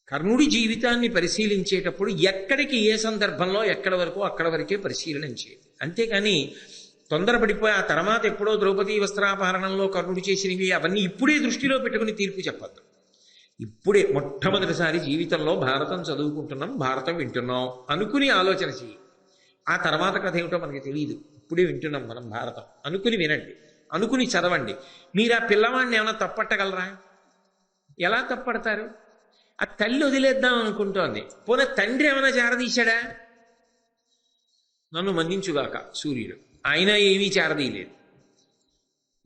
కర్ణుడి జీవితాన్ని పరిశీలించేటప్పుడు ఎక్కడికి ఏ సందర్భంలో ఎక్కడి వరకు అక్కడ వరకే పరిశీలన చేయాలి. అంతేకాని తొందరపడిపోయి ఆ తర్వాత ఎప్పుడో ద్రౌపదీ వస్త్రాపహరణంలో కర్ణుడు చేసినవి అవన్నీ ఇప్పుడే దృష్టిలో పెట్టుకుని తీర్పు చెప్పద్దు. ఇప్పుడే మొట్టమొదటిసారి జీవితంలో భారతం చదువుకుంటున్నాం, భారతం వింటున్నాం అనుకుని ఆలోచన చెయ్యి. ఆ తర్వాత కథ ఏమిటో మనకి తెలియదు, ఇప్పుడే వింటున్నాం మనం భారతం అనుకుని వినండి, అనుకుని చదవండి. మీరు ఆ పిల్లవాడిని ఏమైనా తప్పట్టగలరా? ఎలా తప్పడతారు? ఆ తల్లి వదిలేద్దాం అనుకుంటోంది, పోనీ తండ్రి ఏమైనా చేరదీశాడా? నన్ను మన్నించుగాక సూర్యుడు, ఆయన ఏమీ చేరదీయలేదు.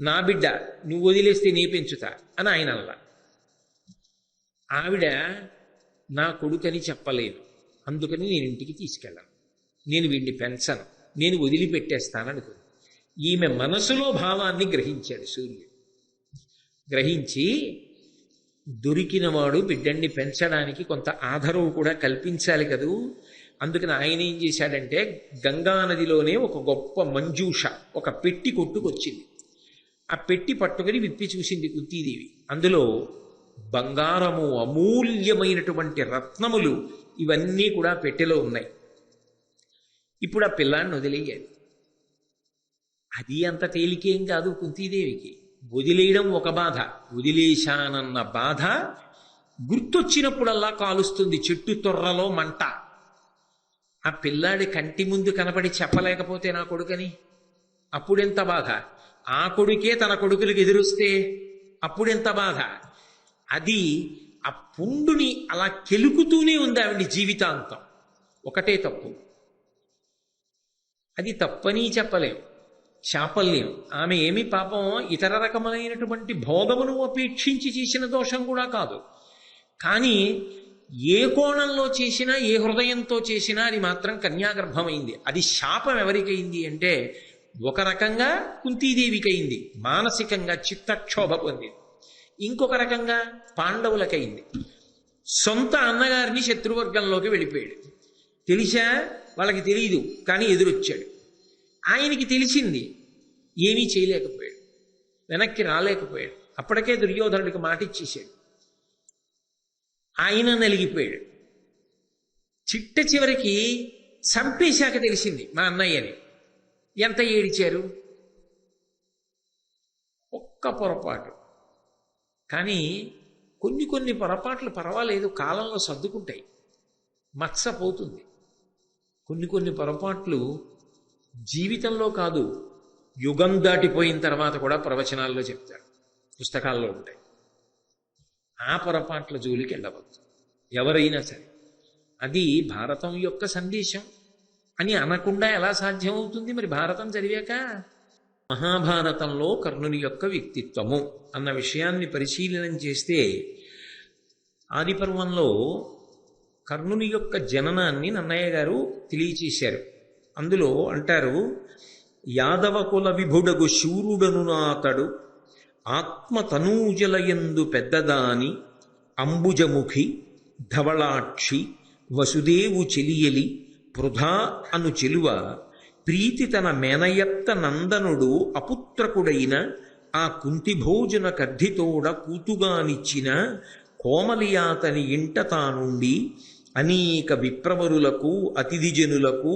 నా బిడ్డ నువ్వు వదిలేస్తే నీ పెంచుతా అని ఆయన అలా. ఆవిడ నా కొడుకని చెప్పలేదు, అందుకని నేను ఇంటికి తీసుకెళ్ళను, నేను వీడిని పెంచను, నేను వదిలిపెట్టేస్తాననుకుంది. ఈమె మనసులో భావాన్ని గ్రహించాడు సూర్యుడు. గ్రహించి దొరికినవాడు బిడ్డన్ని పెంచడానికి కొంత ఆధారం కూడా కల్పించాలి కదూ. అందుకని ఆయన ఏం చేశాడంటే గంగానదిలోనే ఒక గొప్ప మంజూష, ఒక పెట్టి కొట్టుకొచ్చింది. ఆ పెట్టి పట్టుకుని విప్పి చూసింది కుంతీదేవి. అందులో బంగారము, అమూల్యమైనటువంటి రత్నములు ఇవన్నీ కూడా పెట్టెలో ఉన్నాయి. ఇప్పుడు ఆ పిల్లాన్ని వదిలేయాలి. అది అంత తేలికేం కాదు కుంతీదేవికి. వదిలేయడం ఒక బాధ, వదిలేశానన్న బాధ గుర్తొచ్చినప్పుడల్లా కాలుస్తుంది చెట్టు తొర్రలో మంట. ఆ పిల్లాడి కంటి ముందు కనపడి చెప్పలేకపోతే నా కొడుకని అప్పుడెంత బాధ. ఆ కొడుకే తన కొడుకులకు ఎదురుస్తే అప్పుడెంత బాధ. అది ఆ పుండుని అలా కెలుకుతూనే ఉంది ఆవిడ జీవితాంతం. ఒకటే తప్పు, అది తప్పని చెప్పలేం, శాపల్యం. ఆమె ఏమి పాపం ఇతర రకమైనటువంటి భోగమును అపేక్షించి చేసిన దోషం కూడా కాదు. కానీ ఏ కోణంలో చేసినా, ఏ హృదయంతో చేసినా అది మాత్రం కన్యాగర్భమైంది. అది శాపం ఎవరికైంది అంటే ఒక రకంగా కుంతీదేవికైంది, మానసికంగా చిత్తక్షోభ పొందింది. ఇంకొక రకంగా పాండవులకైంది. సొంత అన్నగారిని శత్రువర్గంలోకి వెళ్ళిపోయాడు. తెలిసా? వాళ్ళకి తెలియదు, కానీ ఎదురొచ్చాడు. ఆయనకి తెలిసింది, ఏమీ చేయలేకపోయాడు, వెనక్కి రాలేకపోయాడు. అప్పటికే దుర్యోధనుడికి మాట ఇచ్చేసాడు. ఆయన నలిగిపోయాడు. చిట్ట చివరికి చంపేశాక తెలిసింది మా అన్నయ్యని. ఎంత ఏడిచారు! ఒక్క పొరపాటు. కానీ కొన్ని కొన్ని పొరపాట్లు పర్వాలేదు, కాలంలో సర్దుకుంటాయి, మత్స పోతుంది. కొన్ని కొన్ని పొరపాట్లు జీవితంలో కాదు, యుగం దాటిపోయిన తర్వాత కూడా ప్రవచనాల్లో చెప్తారు, పుస్తకాల్లో ఉంటాయి. ఆ పొరపాట్ల జోలికి వెళ్ళవద్దు ఎవరైనా సరే. అది భారతం యొక్క సందేశం అని అనకుండా ఎలా సాధ్యమవుతుంది? మరి భారతం చదివాక. మహాభారతంలో కర్ణుని యొక్క వ్యక్తిత్వము అన్న విషయాన్ని పరిశీలనం చేస్తే ఆదిపర్వంలో కర్ణుని యొక్క జననాన్ని నన్నయ్య గారు తెలియచేశారు. అందులో అంటారు, యాదవ కుల విభుడగు శూరుడను నాతడు ఆత్మతనూజలయందు పెద్దదాని అంబుజముఖి ధవళాక్షి వసుదేవు చెలియలి పృథా అను చెలువ ప్రీతి తన మేనయత్త నందనుడు అపుత్రకుడైన ఆ కుంతిభోజన కర్ధితోడ కూతుగానిచ్చిన కోమలియాతని ఇంట తానుండి అనేక విప్రవరులకు అతిథిజనులకు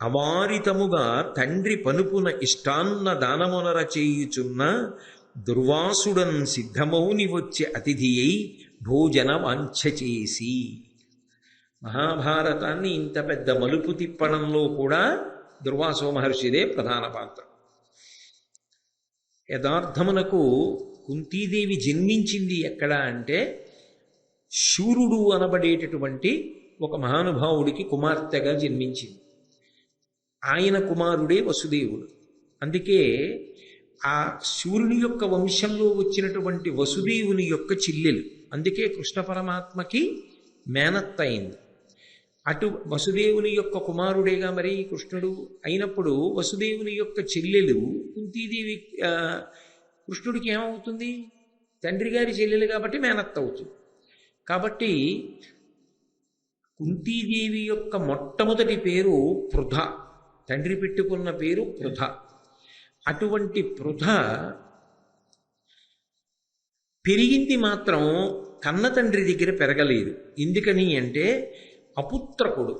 అవారితముగా తండ్రి పనుపున ఇష్టాన్న దానమునర చేయుచున్న దుర్వాసుడన్ సిద్ధమౌని వచ్చే అతిథి అయి భోజన వాంఛ చేసి. మహాభారతాన్ని ఇంత పెద్ద మలుపు తిప్పడంలో కూడా దుర్వాసో మహర్షిదే ప్రధాన పాత్ర. యథార్థమునకు కుంతీదేవి జన్మించింది ఎక్కడ అంటే శూరుడు అనబడేటటువంటి ఒక మహానుభావుడికి కుమార్తెగా జన్మించింది. ఆయన కుమారుడే వసుదేవుడు. అందుకే ఆ శూరుని యొక్క వంశంలో వచ్చినటువంటి వసుదేవుని యొక్క చెల్లెలు, అందుకే కృష్ణ పరమాత్మకి మేనత్త అయింది. అటు వసుదేవుని యొక్క కుమారుడేగా మరి కృష్ణుడు అయినప్పుడు వసుదేవుని యొక్క చెల్లెలు కుంతీదేవి కృష్ణుడికి ఏమవుతుంది? తండ్రి గారి చెల్లెలు కాబట్టి మేనత్త అవుతుంది. కాబట్టి కుంతీదేవి యొక్క మొట్టమొదటి పేరు పృథ, తండ్రి పెట్టుకున్న పేరు పృథ. అటువంటి పృథ పెరిగింది మాత్రం కన్న తండ్రి దగ్గర పెరగలేదు. ఎందుకని అంటే అపుత్రకుడు,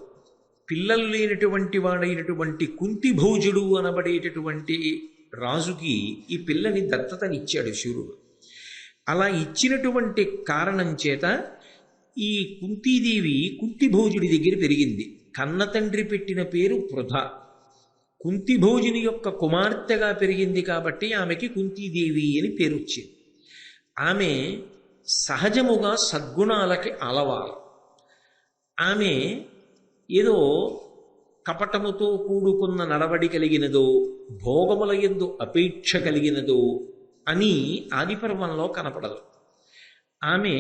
పిల్లలు లేనటువంటి వాడైనటువంటి కుంతిభోజుడు అనబడేటటువంటి రాజుకి ఈ పిల్లని దత్తతనిచ్చాడు శూరుడు. అలా ఇచ్చినటువంటి కారణం చేత ఈ కుంతీదేవి కుంతిభోజుడి దగ్గర పెరిగింది. కన్న తండ్రి పెట్టిన పేరు పృథ. కుంతిభోజుని యొక్క కుమార్తెగా పెరిగింది కాబట్టి ఆమెకి కుంతీదేవి అని పేరు వచ్చింది. ఆమె సహజముగా సద్గుణాలకి అలవాలు. ఆమె ఏదో కపటముతో కూడుకున్న నడవడి కలిగినదో, భోగముల యందు అపేక్ష కలిగినదో అని ఆదిపర్వంలో కనపడదు. ఆమె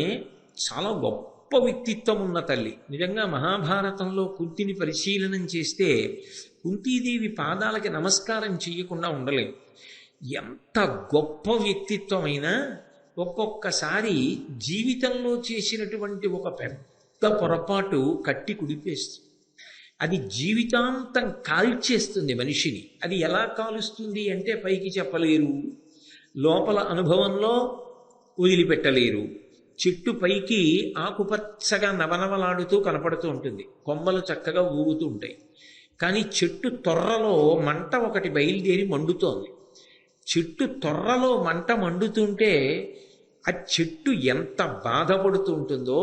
చాలా గొప్ప వ్యక్తిత్వం ఉన్న తల్లి. నిజంగా మహాభారతంలో కుంతిని పరిశీలనం చేస్తే కుంతీదేవి పాదాలకి నమస్కారం చేయకుండా ఉండలేం. ఎంత గొప్ప వ్యక్తిత్వమైనా ఒక్కొక్కసారి జీవితంలో చేసినటువంటి ఒక పెద్ద పొరపాటు కట్టి కుడిపేస్తుంది. అది జీవితాంతం కాల్చేస్తుంది మనిషిని. అది ఎలా కాలుస్తుంది అంటే పైకి చెప్పలేరు, లోపల అనుభవంలో వదిలిపెట్టలేరు. చెట్టు పైకి ఆకుపచ్చగా నవనవలాడుతూ కనపడుతూ ఉంటుంది, కొమ్మలు చక్కగా ఊగుతూ ఉంటాయి. కానీ చెట్టు తొర్రలో మంట ఒకటి బయలుదేరి మండుతోంది. చెట్టు తొర్రలో మంట మండుతుంటే ఆ చెట్టు ఎంత బాధపడుతూ ఉంటుందో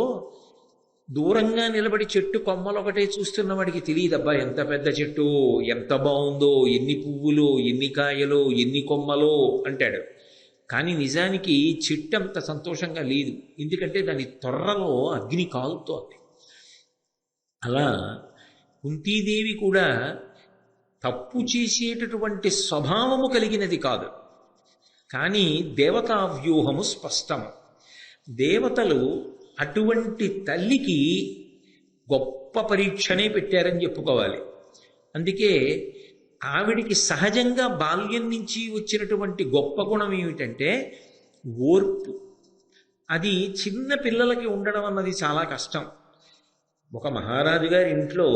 దూరంగా నిలబడి చెట్టు కొమ్మలు ఒకటే చూస్తున్న వాడికి తెలియదబ్బా ఎంత పెద్ద చెట్టు, ఎంత బాగుందో, ఎన్ని పువ్వులు, ఎన్ని కాయలు, ఎన్ని కొమ్మలో అంటాడు. కానీ నిజానికి చెట్టు అంత సంతోషంగా లేదు, ఎందుకంటే దాని తొర్రలో అగ్ని కాలుతోంది. అలా కుంతీదేవి కూడా తప్పు చేసేటటువంటి స్వభావము కలిగినది కాదు, కానీ దేవతా వ్యూహము స్పష్టము. దేవతలు అటువంటి తల్లికి గొప్ప పరీక్షనే పెట్టారని చెప్పుకోవాలి. అందుకే ఆవిడికి సహజంగా బాల్యం నుంచి వచ్చినటువంటి గొప్ప గుణం ఏమిటంటే ఓర్పు. అది చిన్న పిల్లలకి ఉండడం అన్నది చాలా కష్టం. ఒక మహారాజు గారి ఇంట్లో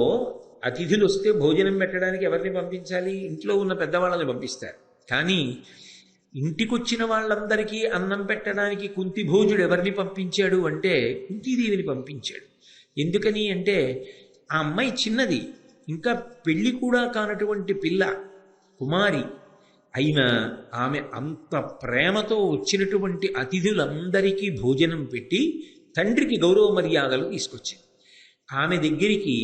అతిథులు వస్తే భోజనం పెట్టడానికి ఎవరిని పంపించాలి? ఇంట్లో ఉన్న పెద్దవాళ్ళని పంపిస్తారు. కానీ ఇంటికొచ్చిన వాళ్ళందరికీ అన్నం పెట్టడానికి కుంతిభోజుడు ఎవరిని పంపించాడు అంటే కుంతీదేవిని పంపించాడు. ఎందుకని అంటే ఆ అమ్మాయి చిన్నది, ఇంకా పెళ్లి కూడా కానటువంటి పిల్ల, కుమారి అయినా ఆమె అంత ప్రేమతో వచ్చినటువంటి అతిథులందరికీ భోజనం పెట్టి తండ్రికి గౌరవ మర్యాదలు తీసుకొచ్చింది. ఆమె దగ్గరికి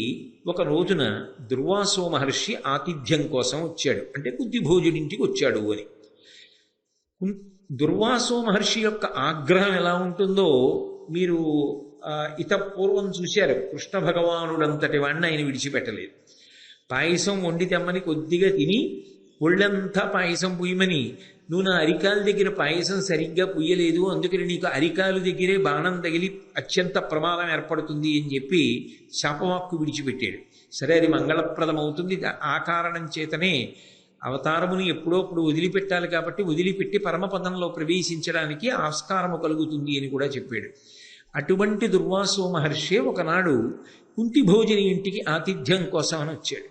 ఒక రోజున దుర్వాసో మహర్షి ఆతిథ్యం కోసం వచ్చాడు, అంటే కుంతిభోజుడింటికి వచ్చాడు అని. దుర్వాసో మహర్షి యొక్క ఆగ్రహం ఎలా ఉంటుందో మీరు పూర్వం చూశారు. కృష్ణ భగవానుడంతటి వాడిని ఆయన విడిచిపెట్టలేదు. పాయసం వండి తెమ్మని కొద్దిగా తిని ఒళ్ళంతా పాయసం పుయ్యమని, నువ్వు నా అరికాల దగ్గర పాయసం సరిగ్గా పుయ్యలేదు, అందుకని నీకు అరికాలు దగ్గరే బాణం తగిలి అత్యంత ప్రమాదం ఏర్పడుతుంది అని చెప్పి శాపవాక్కు విడిచిపెట్టాడు. సరే, అది మంగళప్రదం అవుతుంది, ఆ కారణం చేతనే అవతారముని ఎప్పుడోప్పుడు వదిలిపెట్టాలి కాబట్టి వదిలిపెట్టి పరమపదంలో ప్రవేశించడానికి ఆస్కారము కలుగుతుంది అని కూడా చెప్పాడు. అటువంటి దుర్వాసో మహర్షి ఒకనాడు కుంతిభోజని ఇంటికి ఆతిథ్యం కోసం అని వచ్చాడు.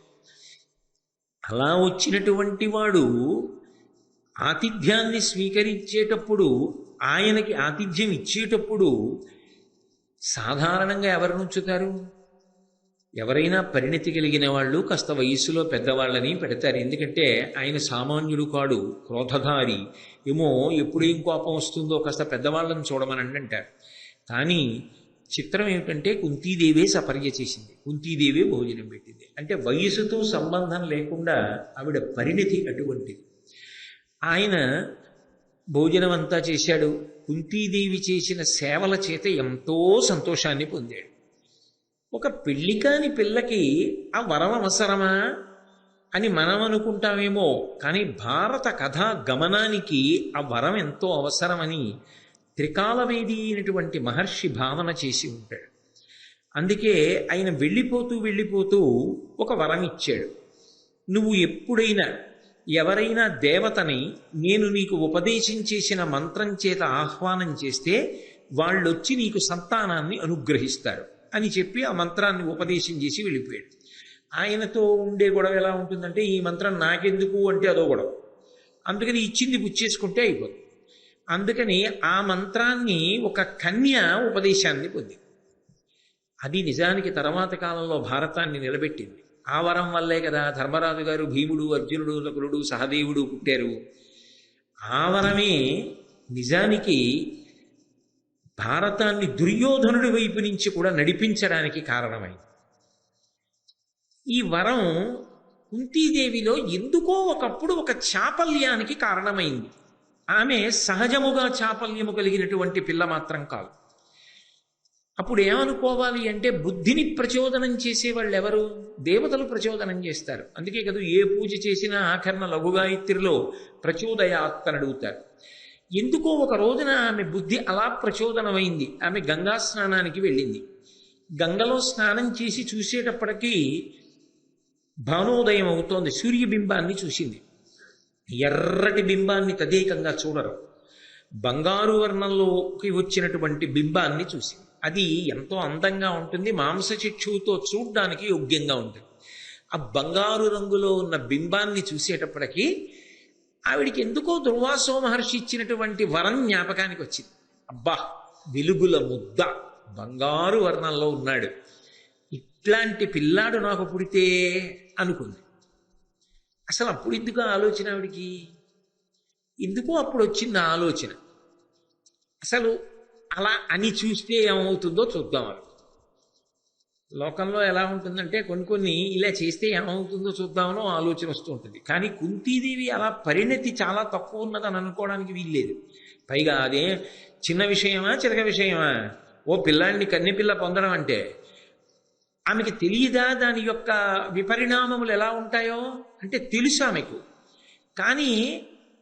అలా వచ్చినటువంటి వాడు ఆతిథ్యాన్ని స్వీకరించేటప్పుడు, ఆయనకి ఆతిథ్యం ఇచ్చేటప్పుడు సాధారణంగా ఎవరు నుంచుతారు? ఎవరైనా పరిణతి కలిగిన వాళ్ళు కాస్త వయస్సులో పెద్దవాళ్ళని పెడతారు. ఎందుకంటే ఆయన సామాన్యుడు కాడు, క్రోధధారి, ఏమో ఎప్పుడేం కోపం వస్తుందో కాస్త పెద్దవాళ్ళని చూడమని అంటారు. కానీ చిత్రం ఏమిటంటే కుంతీదేవే సపర్య చేసింది, కుంతీదేవే భోజనం పెట్టింది. అంటే వయసుతో సంబంధం లేకుండా ఆవిడ పరిణతి అటువంటిది. ఆయన భోజనం అంతా చేశాడు. కుంతీదేవి చేసిన సేవల చేత ఎంతో సంతోషాన్ని పొందాడు. ఒక పెళ్లి కాని పిల్లకి ఆ వరం అవసరమా అని మనం అనుకుంటామేమో, కానీ భారత కథా గమనానికి ఆ వరం ఎంతో అవసరమని త్రికాలవేది అయినటువంటి మహర్షి భావన చేసి ఉంటాడు. అందుకే ఆయన వెళ్ళిపోతూ ఒక వరం ఇచ్చాడు. నువ్వు ఎప్పుడైనా ఎవరైనా దేవతని నేను నీకు ఉపదేశం చేసిన మంత్రం చేత ఆహ్వానం చేస్తే వాళ్ళొచ్చి నీకు సంతానాన్ని అనుగ్రహిస్తారు అని చెప్పి ఆ మంత్రాన్ని ఉపదేశం చేసి వెళ్ళిపోయాడు. ఆయనతో ఉండే గొడవ ఎలా ఉంటుందంటే, ఈ మంత్రం నాకెందుకు అంటే అదో గొడవ, అందుకని ఇచ్చింది పుచ్చేసుకుంటే అయిపోతుంది. అందుకని ఆ మంత్రాన్ని ఒక కన్య ఉపదేశాన్ని పొంది, అది నిజానికి తర్వాత కాలంలో భారతాన్ని నిలబెట్టింది. ఆ వరం వల్లే కదా ధర్మరాజు గారు భీముడు, అర్జునుడు, నకులుడు, సహదేవుడు పుట్టారు. ఆ వరమే నిజానికి భారతాన్ని దుర్యోధనుడి వైపు నుంచి కూడా నడిపించడానికి కారణమైంది. ఈ వరం కుంతీదేవిలో ఎందుకో ఒకప్పుడు ఒక చాపల్యానికి కారణమైంది. ఆమె సహజముగా చాపల్యము కలిగినటువంటి పిల్ల మాత్రం కాదు. అప్పుడు ఏమనుకోవాలి అంటే, బుద్ధిని ప్రచోదనం చేసేవాళ్ళు ఎవరు? దేవతలు ప్రచోదనం చేస్తారు. అందుకే కదా ఏ పూజ చేసినా ఆఖరణ లఘుగాయత్రిలో ప్రచోదయాత్ అని అడుగుతారు. ఎందుకో ఒక రోజున ఆమె బుద్ధి అలా ప్రచోదనమైంది. ఆమె గంగా స్నానానికి వెళ్ళింది. గంగలో స్నానం చేసి చూసేటప్పటికీ భానోదయం అవుతోంది. సూర్యబింబాన్ని చూసింది. ఎర్రటి బింబాన్ని తదేకంగా చూడరు, బంగారు వర్ణంలోకి వచ్చినటువంటి బింబాన్ని చూసింది. అది ఎంతో అందంగా ఉంటుంది, మాంసచిక్షువుతో చూడ్డానికి యోగ్యంగా ఉంటుంది. ఆ బంగారు రంగులో ఉన్న బింబాన్ని చూసేటప్పటికీ ఆవిడికి ఎందుకో దుర్వాసో మహర్షి ఇచ్చినటువంటి వరం జ్ఞాపకానికి వచ్చింది. అబ్బా, వెలుగుల ముద్ద, బంగారు వర్ణంలో ఉన్నాడు, ఇట్లాంటి పిల్లాడు నాకు పుడితే అనుకుంది. అసలు అప్పుడు ఎందుకు ఆలోచన ఆవిడికి? ఎందుకో అప్పుడు వచ్చింది ఆ ఆలోచన. అసలు అలా అని చూస్తే ఏమవుతుందో చూద్దాం. లోకంలో ఎలా ఉంటుందంటే కొన్ని ఇలా చేస్తే ఏమవుతుందో చూద్దామనో ఆలోచన వస్తూ ఉంటుంది. కానీ కుంతీదేవి అలా పరిణతి చాలా తక్కువ ఉన్నదని అనుకోవడానికి వీల్లేదు. పైగా అదే చిన్న విషయమా, చిరక విషయమా? ఓ పిల్లాడిని కన్నెపిల్ల పొందడం అంటే ఆమెకి తెలియదా దాని యొక్క విపరిణామములు ఎలా ఉంటాయో? అంటే తెలుసు ఆమెకు. కానీ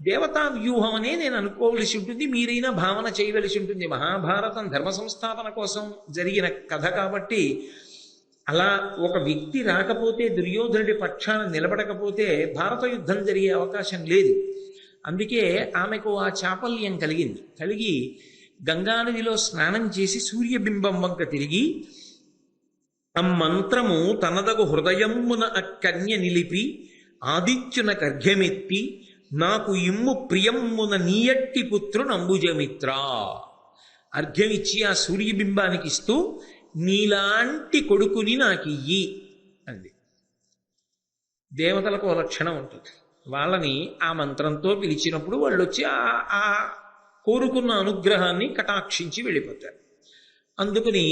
దేవతా వ్యూహం అనే నేను అనుకోవలసి ఉంటుంది, మీరైనా భావన చేయవలసి ఉంటుంది. మహాభారతం ధర్మ సంస్థాపన కోసం జరిగిన కథ కాబట్టి అలా ఒక వ్యక్తి రాకపోతే, దుర్యోధనుడి పక్షాన నిలబడకపోతే భారత యుద్ధం జరిగే అవకాశం లేదు. అందుకే ఆమెకు ఆ చాపల్యం కలిగి గంగానదిలో స్నానం చేసి సూర్యబింబం వంక తిరిగి ఆ మంత్రము తనదగు హృదయమున అక్కన్య నిలిపి ఆదిత్యున కర్ఘ్యమెత్తి నాకు ఇమ్ము ప్రియమ్మున నీయట్టి పుత్రుని అంబుజమిత్ర అర్ఘ్యమిచ్చి ఆ సూర్యబింబానికి ఇస్తూ నీలాంటి కొడుకుని నాకు ఇయ్యి అంది. దేవతలకు లక్షణం ఉంటుంది. వాళ్ళని ఆ మంత్రంతో పిలిచినప్పుడు వాళ్ళు వచ్చి ఆ కోరుకున్న అనుగ్రహాన్ని కటాక్షించి వెళ్ళిపోతారు. అందుకని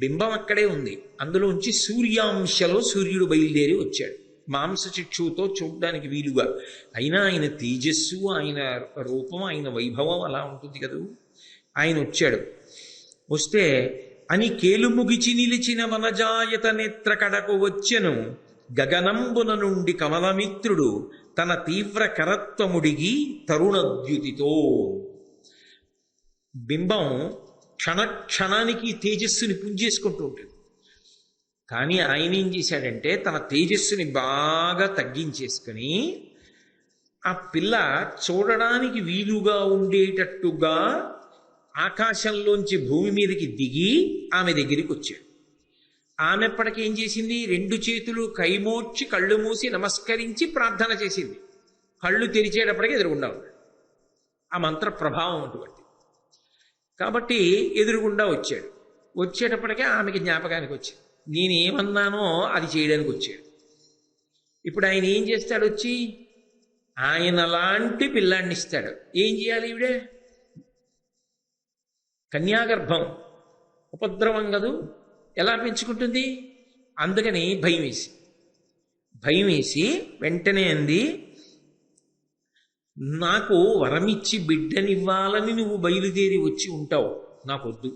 బింబం అక్కడే ఉంది. అందులోంచి సూర్యాంశలో సూర్యుడు బయలుదేరి వచ్చాడు, మాంసచిక్షువుతో చూడడానికి వీలుగా. అయినా ఆయన తేజస్సు, ఆయన రూపం, ఆయన వైభవం అలా ఉంటుంది కదూ. ఆయన వచ్చాడు. వస్తే అని కేలుముగిచి నిలిచిన వనజాయత నేత్ర కడకు వచ్చెను గగనంబున నుండి కమలమిత్రుడు తన తీవ్ర కరత్వముడిగి తరుణద్యుతితో. బింబం క్షణానికి తేజస్సుని పుంజేసుకుంటూ ఉంటుంది. కానీ ఆయన ఏం చేశాడంటే తన తేజస్సుని బాగా తగ్గించేసుకుని ఆ పిల్ల చూడడానికి వీలుగా ఉండేటట్టుగా ఆకాశంలోంచి భూమి మీదకి దిగి ఆమె దగ్గరికి వచ్చాడు. ఆమె ఎప్పటికేం చేసింది? 2 చేతులు కైమోడ్చి కళ్ళు మూసి నమస్కరించి ప్రార్థన చేసింది. కళ్ళు తెరిచేటప్పటికీ ఎదురుగుండా ఉన్నాడు. ఆ మంత్ర ప్రభావం అటువంటి. కాబట్టి ఎదురుగుండా వచ్చాడు. వచ్చేటప్పటికే ఆమెకి జ్ఞాపకానికి వచ్చింది, నేనేమన్నానో అది చేయడానికి వచ్చాడు. ఇప్పుడు ఆయన ఏం చేస్తాడు? వచ్చి ఆయన లాంటి పిల్లాడిని ఇస్తాడు. ఏం చేయాలి? ఈవిడే కన్యాగర్భం, ఉపద్రవం కదూ, ఎలా పెంచుకుంటుంది? అందుకని భయం వేసి వెంటనే అంది, నాకు వరమిచ్చి బిడ్డనివ్వాలని నువ్వు బయలుదేరి వచ్చి ఉంటావు, నాకొద్దు.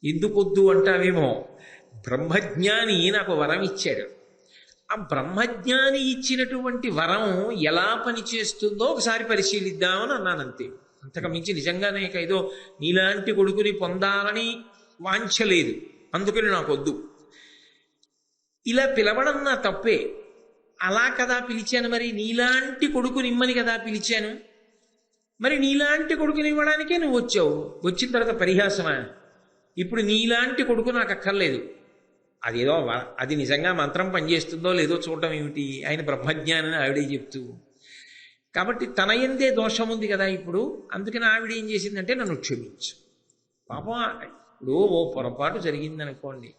ఎందుకొద్దు అంటావేమో, బ్రహ్మజ్ఞాని నాకు వరం ఇచ్చాడు. ఆ బ్రహ్మజ్ఞాని ఇచ్చినటువంటి వరం ఎలా పనిచేస్తుందో ఒకసారి పరిశీలిద్దామని అన్నానంతే. అంతకు మించి నిజంగానే ఏదో నీలాంటి కొడుకుని పొందాలని వాంఛలేదు, అందుకని నాకొద్దు. ఇలా పిలవడం నా తప్పే. అలా కదా పిలిచాను, మరి నీలాంటి కొడుకుని ఇమ్మని కదా పిలిచాను. మరి నీలాంటి కొడుకుని ఇవ్వడానికే నువ్వు వచ్చావు. వచ్చిన తర్వాత పరిహాసమా? ఇప్పుడు నీలాంటి కొడుకు నాకు అక్కర్లేదు. అదేదో అది నిజంగా మంత్రం పనిచేస్తుందో లేదో చూడటం ఏమిటి? ఆయన బ్రహ్మజ్ఞానని ఆవిడే చెప్తూ కాబట్టి తన యందే దోషం ఉంది కదా ఇప్పుడు. అందుకని ఆవిడ ఏం చేసిందంటే నన్ను క్షమించు. పాపం ఇప్పుడు ఓ పొరపాటు జరిగిందనుకోండి,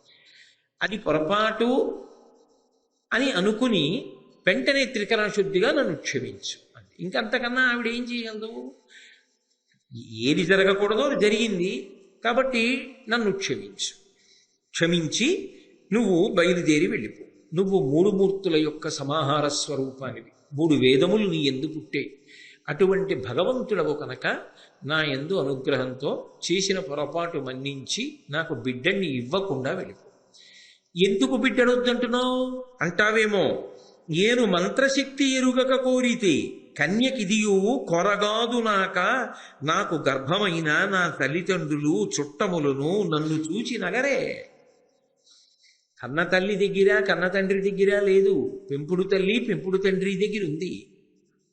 అది పొరపాటు అని అనుకుని వెంటనే త్రికరణ శుద్ధిగా నన్ను క్షమించు అంటే ఇంకంతకన్నా ఆవిడ ఏం చేయగలదు? ఏది జరగకూడదో అది జరిగింది కాబట్టి నన్ను క్షమించు, క్షమించి నువ్వు బయలుదేరి వెళ్ళిపో. నువ్వు మూడు మూర్తుల యొక్క సమాహార స్వరూపానివి, మూడు వేదములు నీ ఎందు పుట్టే అటువంటి భగవంతుడవు కనుక నా యందు అనుగ్రహంతో చేసిన పొరపాటు మన్నించి నాకు బిడ్డని ఇవ్వకుండా వెళ్ళిపో. ఎందుకు బిడ్డడొద్దంటున్నావు అంటావేమో, నేను మంత్రశక్తి ఎరుగక కోరితే కన్యకిదియు కొరగాదు నాకు గర్భమైన నా తల్లిదండ్రులు చుట్టములను నన్ను చూచి నగరే. కన్న తల్లి దగ్గర కన్న తండ్రి దగ్గర లేదు, పెంపుడు తల్లి పెంపుడు తండ్రి దగ్గర ఉంది.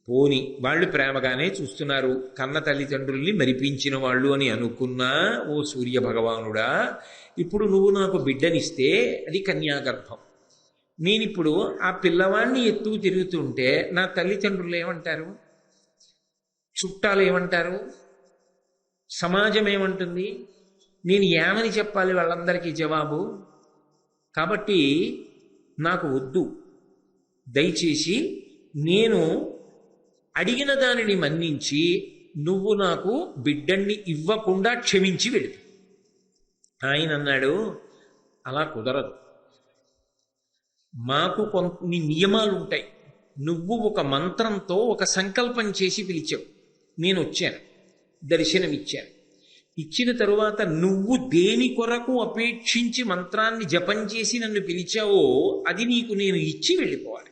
పోని వాళ్ళు ప్రేమగానే చూస్తున్నారు, కన్న తల్లిదండ్రుల్ని మరిపించిన వాళ్ళు అని అనుకున్నా ఓ సూర్య భగవానుడా, ఇప్పుడు నువ్వు నాకు బిడ్డనిస్తే అది కన్యాగర్భం. నేనిప్పుడు ఆ పిల్లవాడిని ఎత్తుకు తిరుగుతుంటే నా తల్లిదండ్రులు ఏమంటారు, చుట్టాలు ఏమంటారు, సమాజం ఏమంటుంది, నేను ఏమని చెప్పాలి వాళ్ళందరికీ జవాబు? కాబట్టి నాకు వద్దు, దయచేసి నేను అడిగిన దానిని మన్నించి నువ్వు నాకు బిడ్డన్ని ఇవ్వకుండా క్షమించి వెళ్ళు. ఆయన అన్నాడు, అలా కుదరదు, మాకు కొన్ని నియమాలు ఉంటాయి. నువ్వు ఒక మంత్రంతో ఒక సంకల్పం చేసి పిలిచావు, నేను వచ్చాను, దర్శనమిచ్చాను. ఇచ్చిన తరువాత నువ్వు దేని కొరకు అపేక్షించి మంత్రాన్ని జపం చేసి నన్ను పిలిచావో అది నీకు నేను ఇచ్చి వెళ్ళిపోవాలి.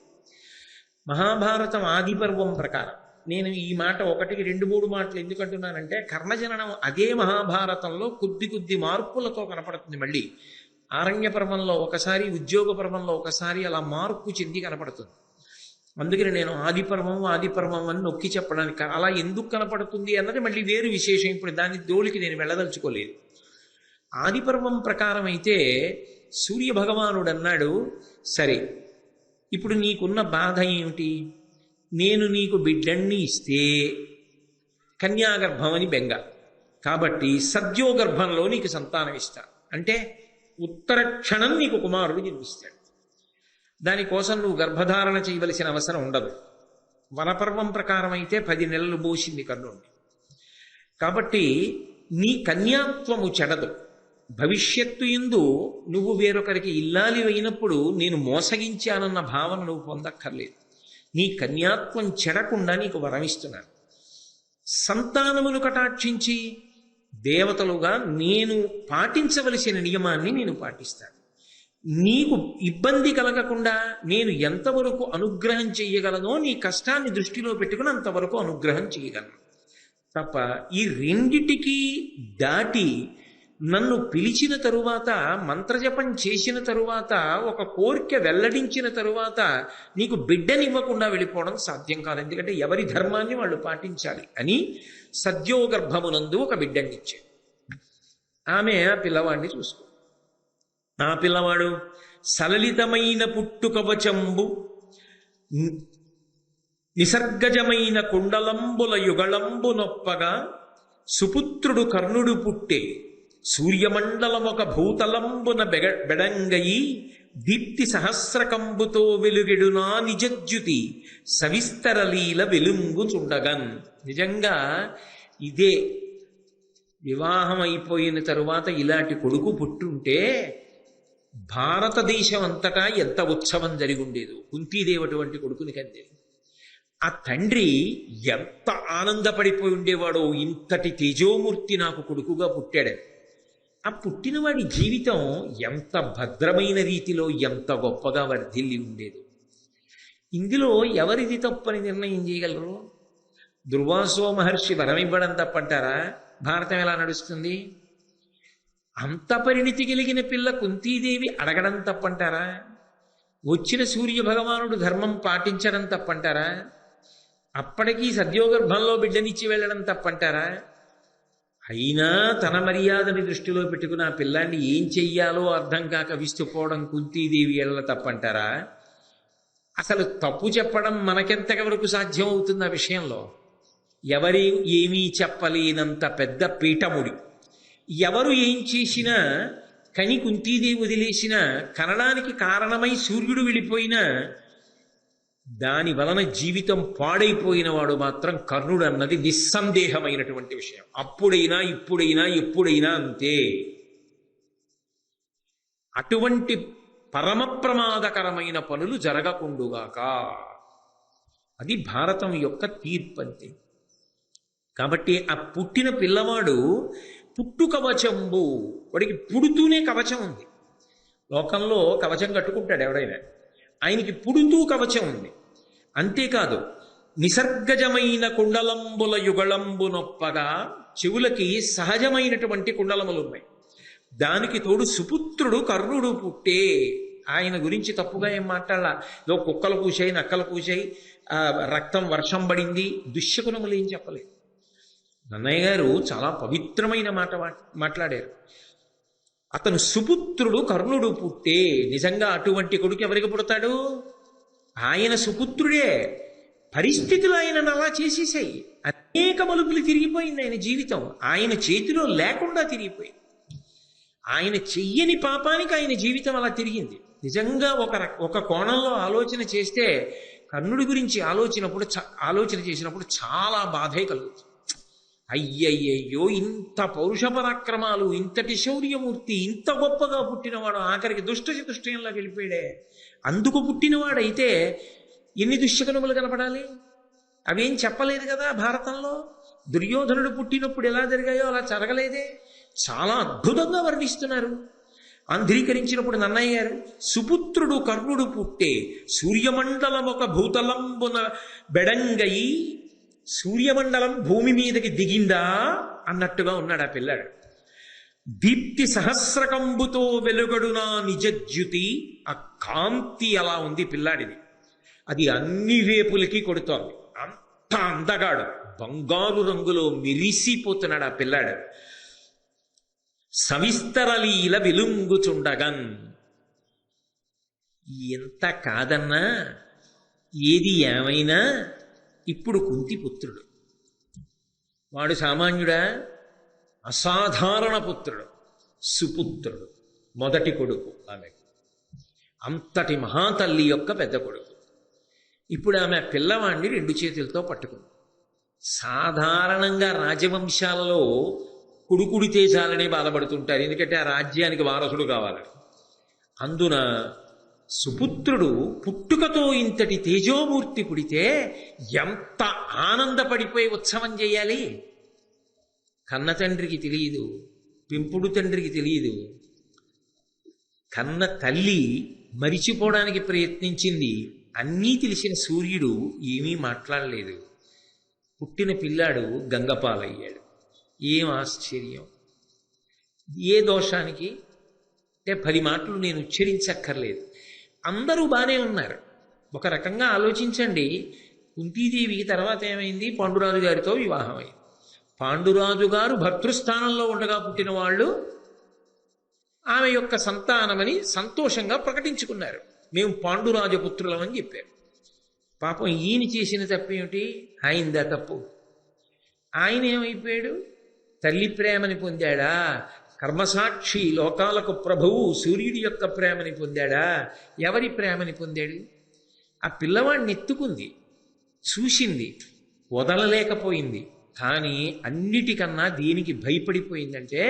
మహాభారతం ఆది పర్వం ప్రకారం నేను ఈ మాట ఒకటికి 2-3 మాటలు ఎందుకంటున్నానంటే, కర్ణజననం అదే మహాభారతంలో కొద్ది మార్పులతో కనపడుతుంది. మళ్ళీ ఆరణ్య పర్వంలో ఒకసారి, ఉద్యోగ పర్వంలో ఒకసారి అలా మార్పు చెంది కనపడుతుంది. అందుకని నేను ఆది పర్వం అని నొక్కి చెప్పడానికి, అలా ఎందుకు కనపడుతుంది అన్నది మళ్ళీ వేరు విశేషం. ఇప్పుడు దాని దోలికి నేను వెళ్ళదలుచుకోలేదు. ఆది పర్వం ప్రకారం అయితే సూర్య భగవానుడు అన్నాడు, సరే ఇప్పుడు నీకున్న బాధ ఏమిటి? నేను నీకు బిడ్డన్ని ఇస్తే కన్యాగర్భం అని బెంగ, కాబట్టి సద్యోగర్భంలో నీకు సంతానం ఇస్తా అంటే ఉత్తర క్షణం నీకు కుమారుడు జన్మిస్తాడు. దానికోసం నువ్వు గర్భధారణ చేయవలసిన అవసరం ఉండదు. వనపర్వం ప్రకారం అయితే 10 నెలలు మోసింది కన్నుండి. కాబట్టి నీ కన్యాత్వము చెడదు. భవిష్యత్తు యందు నువ్వు వేరొకరికి ఇల్లాలి అయినప్పుడు నేను మోసగించానన్న భావన నువ్వు పొందక్కర్లేదు. నీ కన్యాత్వం చెడకుండా నీకు వరమిస్తున్నాను. సంతానమును కటాక్షించి దేవతలుగా నేను పాటించవలసిన నియమాన్ని నేను పాటిస్తాను. నీకు ఇబ్బంది కలగకుండా నేను ఎంతవరకు అనుగ్రహం చెయ్యగలనో నీ కష్టాన్ని దృష్టిలో పెట్టుకుని అంతవరకు అనుగ్రహం చేయగలను తప్ప ఈ రెండిటికి దాటి నన్ను పిలిచిన తరువాత, మంత్రజపం చేసిన తరువాత, ఒక కోరిక వెల్లడించిన తరువాత నీకు బిడ్డనివ్వకుండా వెళ్ళిపోవడం సాధ్యం కాదు. ఎందుకంటే ఎవరి ధర్మాన్ని వాళ్ళు పాటించాలి అని సద్యోగర్భమునందు ఒక బిడ్డనిచ్చాడు. ఆమె ఆ పిల్లవాడిని చూసుకో. ఆ పిల్లవాడు సలలితమైన పుట్టుకవచంబు నిసర్గజమైన కుండలంబుల యుగళంబు నొప్పగా సుపుత్రుడు కర్ణుడు పుట్టే సూర్యమండలమొక భూతలంబున బెడంగయి దీప్తి సహస్రకంబుతో వెలుగెడునా నిజజ్యుతి సవిస్తరలీల వెలుంగుచుండగన్. నిజంగా ఇదే వివాహం అయిపోయిన తరువాత ఇలాంటి కొడుకు పుట్టుంటే భారతదేశం అంతటా ఎంత ఉత్సవం జరిగి ఉండేదో. కుంతీదేవి అటువంటి కొడుకుని కంటే ఆ తండ్రి ఎంత ఆనందపడిపోయి ఉండేవాడో, ఇంతటి తేజోమూర్తి నాకు కొడుకుగా పుట్టాడని. ఆ పుట్టినవాడి జీవితం ఎంత భద్రమైన రీతిలో, ఎంత గొప్పగా వర్ధిల్లి ఉండేదో. ఇందులో ఎవరిది తప్పని నిర్ణయం చేయగలరు? దుర్వాసో మహర్షి వరం ఇవ్వడం తప్పంటారా? భారతం ఎలా నడుస్తుంది? అంత పరిణితి కలిగిన పిల్ల కుంతీదేవి అడగడం తప్పంటారా? వచ్చిన సూర్య భగవానుడు ధర్మం పాటించడం తప్పంటారా? అప్పటికీ సద్యోగర్భంలో బిడ్డనిచ్చి వెళ్ళడం తప్పంటారా? అయినా తన మర్యాదని దృష్టిలో పెట్టుకుని ఆ పిల్లాన్ని ఏం చెయ్యాలో అర్థం కాక విస్తుపోవడం కుంతీదేవి ఎళ్ళ తప్పంటారా? అసలు తప్పు చెప్పడం మనకెంతవరకు సాధ్యం అవుతుంది ఆ విషయంలో? ఎవరి ఏమీ చెప్పలేనంత పెద్ద పీఠముడి, ఎవరు ఏం చేసినా కని కుంతీదేవి వదిలేసినా, కనడానికి కారణమై సూర్యుడు వెళ్ళిపోయినా దాని వలన జీవితం పాడైపోయిన వాడు మాత్రం కర్ణుడు అన్నది నిస్సందేహమైనటువంటి విషయం. అప్పుడైనా ఇప్పుడైనా ఎప్పుడైనా అంతే. అటువంటి పరమ ప్రమాదకరమైన పనులు జరగకుండుగాక. అది భారతం యొక్క తీర్పంతే. కాబట్టి ఆ పుట్టిన పిల్లవాడు పుట్టు కవచంబు, వాడికి పుడుతూనే కవచం ఉంది. లోకంలో కవచం కట్టుకుంటాడు ఎవడైనా, ఆయనకి పుడుతూ కవచం ఉంది. అంతేకాదు, నిసర్గజమైన కుండలంబుల యుగళంబు నొప్పగా, చెవులకి సహజమైనటువంటి కుండలములు ఉన్నాయి. దానికి తోడు సుపుత్రుడు కర్ణుడు పుట్టే. ఆయన గురించి తప్పుగా ఏం మాట్లాడాల, ఏదో కుక్కలు కూసాయి, నక్కలు కూసాయి, రక్తం వర్షం పడింది, దుశ్శకునములు ఏం చెప్పలేదు. నన్నయ్య గారు చాలా పవిత్రమైన మాట మాట్లాడారు. అతను సుపుత్రుడు కర్ణుడు పుట్టే. నిజంగా అటువంటి కొడుకు ఎవరికి పుడతాడు? ఆయన సుపుత్రుడే. పరిస్థితులు ఆయనను అలా చేసేసాయి. అనేక మలుపులు తిరిగిపోయింది ఆయన జీవితం. ఆయన చేతిలో లేకుండా తిరిగిపోయింది. ఆయన చెయ్యని పాపానికి ఆయన జీవితం అలా తిరిగింది. నిజంగా ఒక కోణంలో ఆలోచన చేస్తే కర్ణుడి గురించి ఆలోచన చేసినప్పుడు చాలా బాధే కలుగుతుంది. అయ్యయ్యయ్యో, ఇంత పౌరుష పరాక్రమాలు, ఇంతటి శౌర్యమూర్తి, ఇంత గొప్పగా పుట్టినవాడు ఆఖరికి దుష్టంలా వెళ్ళిపోయాడే. అందుకు పుట్టినవాడైతే ఎన్ని దుశ్శకునములు కనపడాలి? అవేం చెప్పలేదు కదా భారతంలో. దుర్యోధనుడు పుట్టినప్పుడు ఎలా జరిగాయో అలా జరగలేదే. చాలా అద్భుతంగా వర్ణిస్తున్నారు. ఆంధ్రీకరించినప్పుడు నన్నయ్య గారు, సుపుత్రుడు కర్ణుడు పుట్టే, సూర్యమండలం ఒక భూతలంబున బెడంగయి, సూర్యమండలం భూమి మీదకి దిగిందా అన్నట్టుగా ఉన్నాడు ఆ పిల్లాడు. దీప్తి సహస్రకంబుతో వెలుగడునా నిజజ్యుతి, ఆ కాంతి అలా ఉంది పిల్లాడిది. అది అన్ని వేపులకి కొడుతోంది. అంత అందగాడు, బంగారు రంగులో మెరిసిపోతున్నాడు ఆ పిల్లాడు. సవిస్తరలీల వెలుంగుచుండగన్. ఎంత కాదన్నా, ఏది ఏమైనా ఇప్పుడు కుంతిపుత్రుడు. వాడు సామాన్యుడా? అసాధారణ పుత్రుడు, సుపుత్రుడు, మొదటి కొడుకు ఆమె. అంతటి మహాతల్లి యొక్క పెద్ద కొడుకు. ఇప్పుడు ఆమె పిల్లవాడిని 2 చేతులతో పట్టుకుంది. సాధారణంగా రాజవంశాలలో కొడుకుడితే చాలని బాధపడుతుంటారు, ఎందుకంటే ఆ రాజ్యానికి వారసుడు కావాలని. అందున సుపుత్రుడు పుట్టుకతో ఇంతటి తేజోమూర్తి పుడితే ఎంత ఆనందపడిపోయి ఉత్సవం చేయాలి? కన్న తండ్రికి తెలియదు, పెంపుడు తండ్రికి తెలియదు. కన్న తల్లి మరిచిపోవడానికి ప్రయత్నించింది. అన్నీ తెలిసిన సూర్యుడు ఏమీ మాట్లాడలేదు. పుట్టిన పిల్లాడు గంగపాలయ్యాడు. ఏం ఆశ్చర్యం! ఏ దోషానికి అంటే 10 మాటలు నేను ఉచ్చరించక్కర్లేదు. అందరూ బాగానే ఉన్నారు. ఒక రకంగా ఆలోచించండి. కుంతీదేవికి తర్వాత ఏమైంది? పాండురాజు గారితో వివాహం అయింది. పాండురాజు గారు భర్తృస్థానంలో ఉండగా పుట్టిన వాళ్ళు ఆమె యొక్క సంతానమని సంతోషంగా ప్రకటించుకున్నారు. మేము పాండురాజపుత్రులమని చెప్పారు. పాపం ఈయన చేసిన తప్పేమిటి? ఆయనదా తప్పు. ఆయన ఏమైపోయాడు? తల్లి ప్రేమని పొందాడా? కర్మసాక్షి, లోకాలకు ప్రభువు సూర్యుడి యొక్క ప్రేమని పొందాడా? ఎవరి ప్రేమని పొందాడు? ఆ పిల్లవాడిని ఎత్తుకుంది, చూసింది, వదలలేకపోయింది. కానీ అన్నిటికన్నా దేనికి భయపడిపోయిందంటే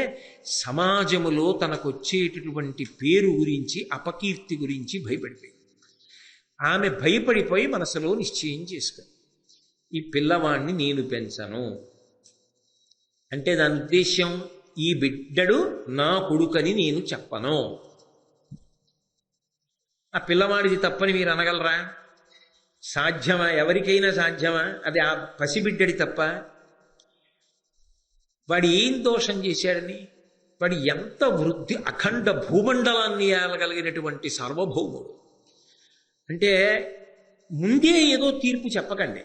సమాజములో తనకొచ్చేటటువంటి పేరు గురించి, అపకీర్తి గురించి భయపడిపోయింది. ఆమె భయపడిపోయి మనసులో నిశ్చయం చేసుకుంది, ఈ పిల్లవాడిని నేను పెంచను. అంటే దాని ఉద్దేశ్యం, ఈ బిడ్డడు నా కొడుకని నేను చెప్పను. ఆ పిల్లవాడిది తప్పని మీరు అనగలరా? సాధ్యమా? ఎవరికైనా సాధ్యమా? అది ఆ పసిబిడ్డడి తప్ప? వాడు ఏం దోషం చేశాడని? వాడు ఎంత వృద్ధి, అఖండ భూమండలాన్ని ఏలగలిగినటువంటి సార్వభౌముడు. అంటే ముందే ఏదో తీర్పు చెప్పకండి.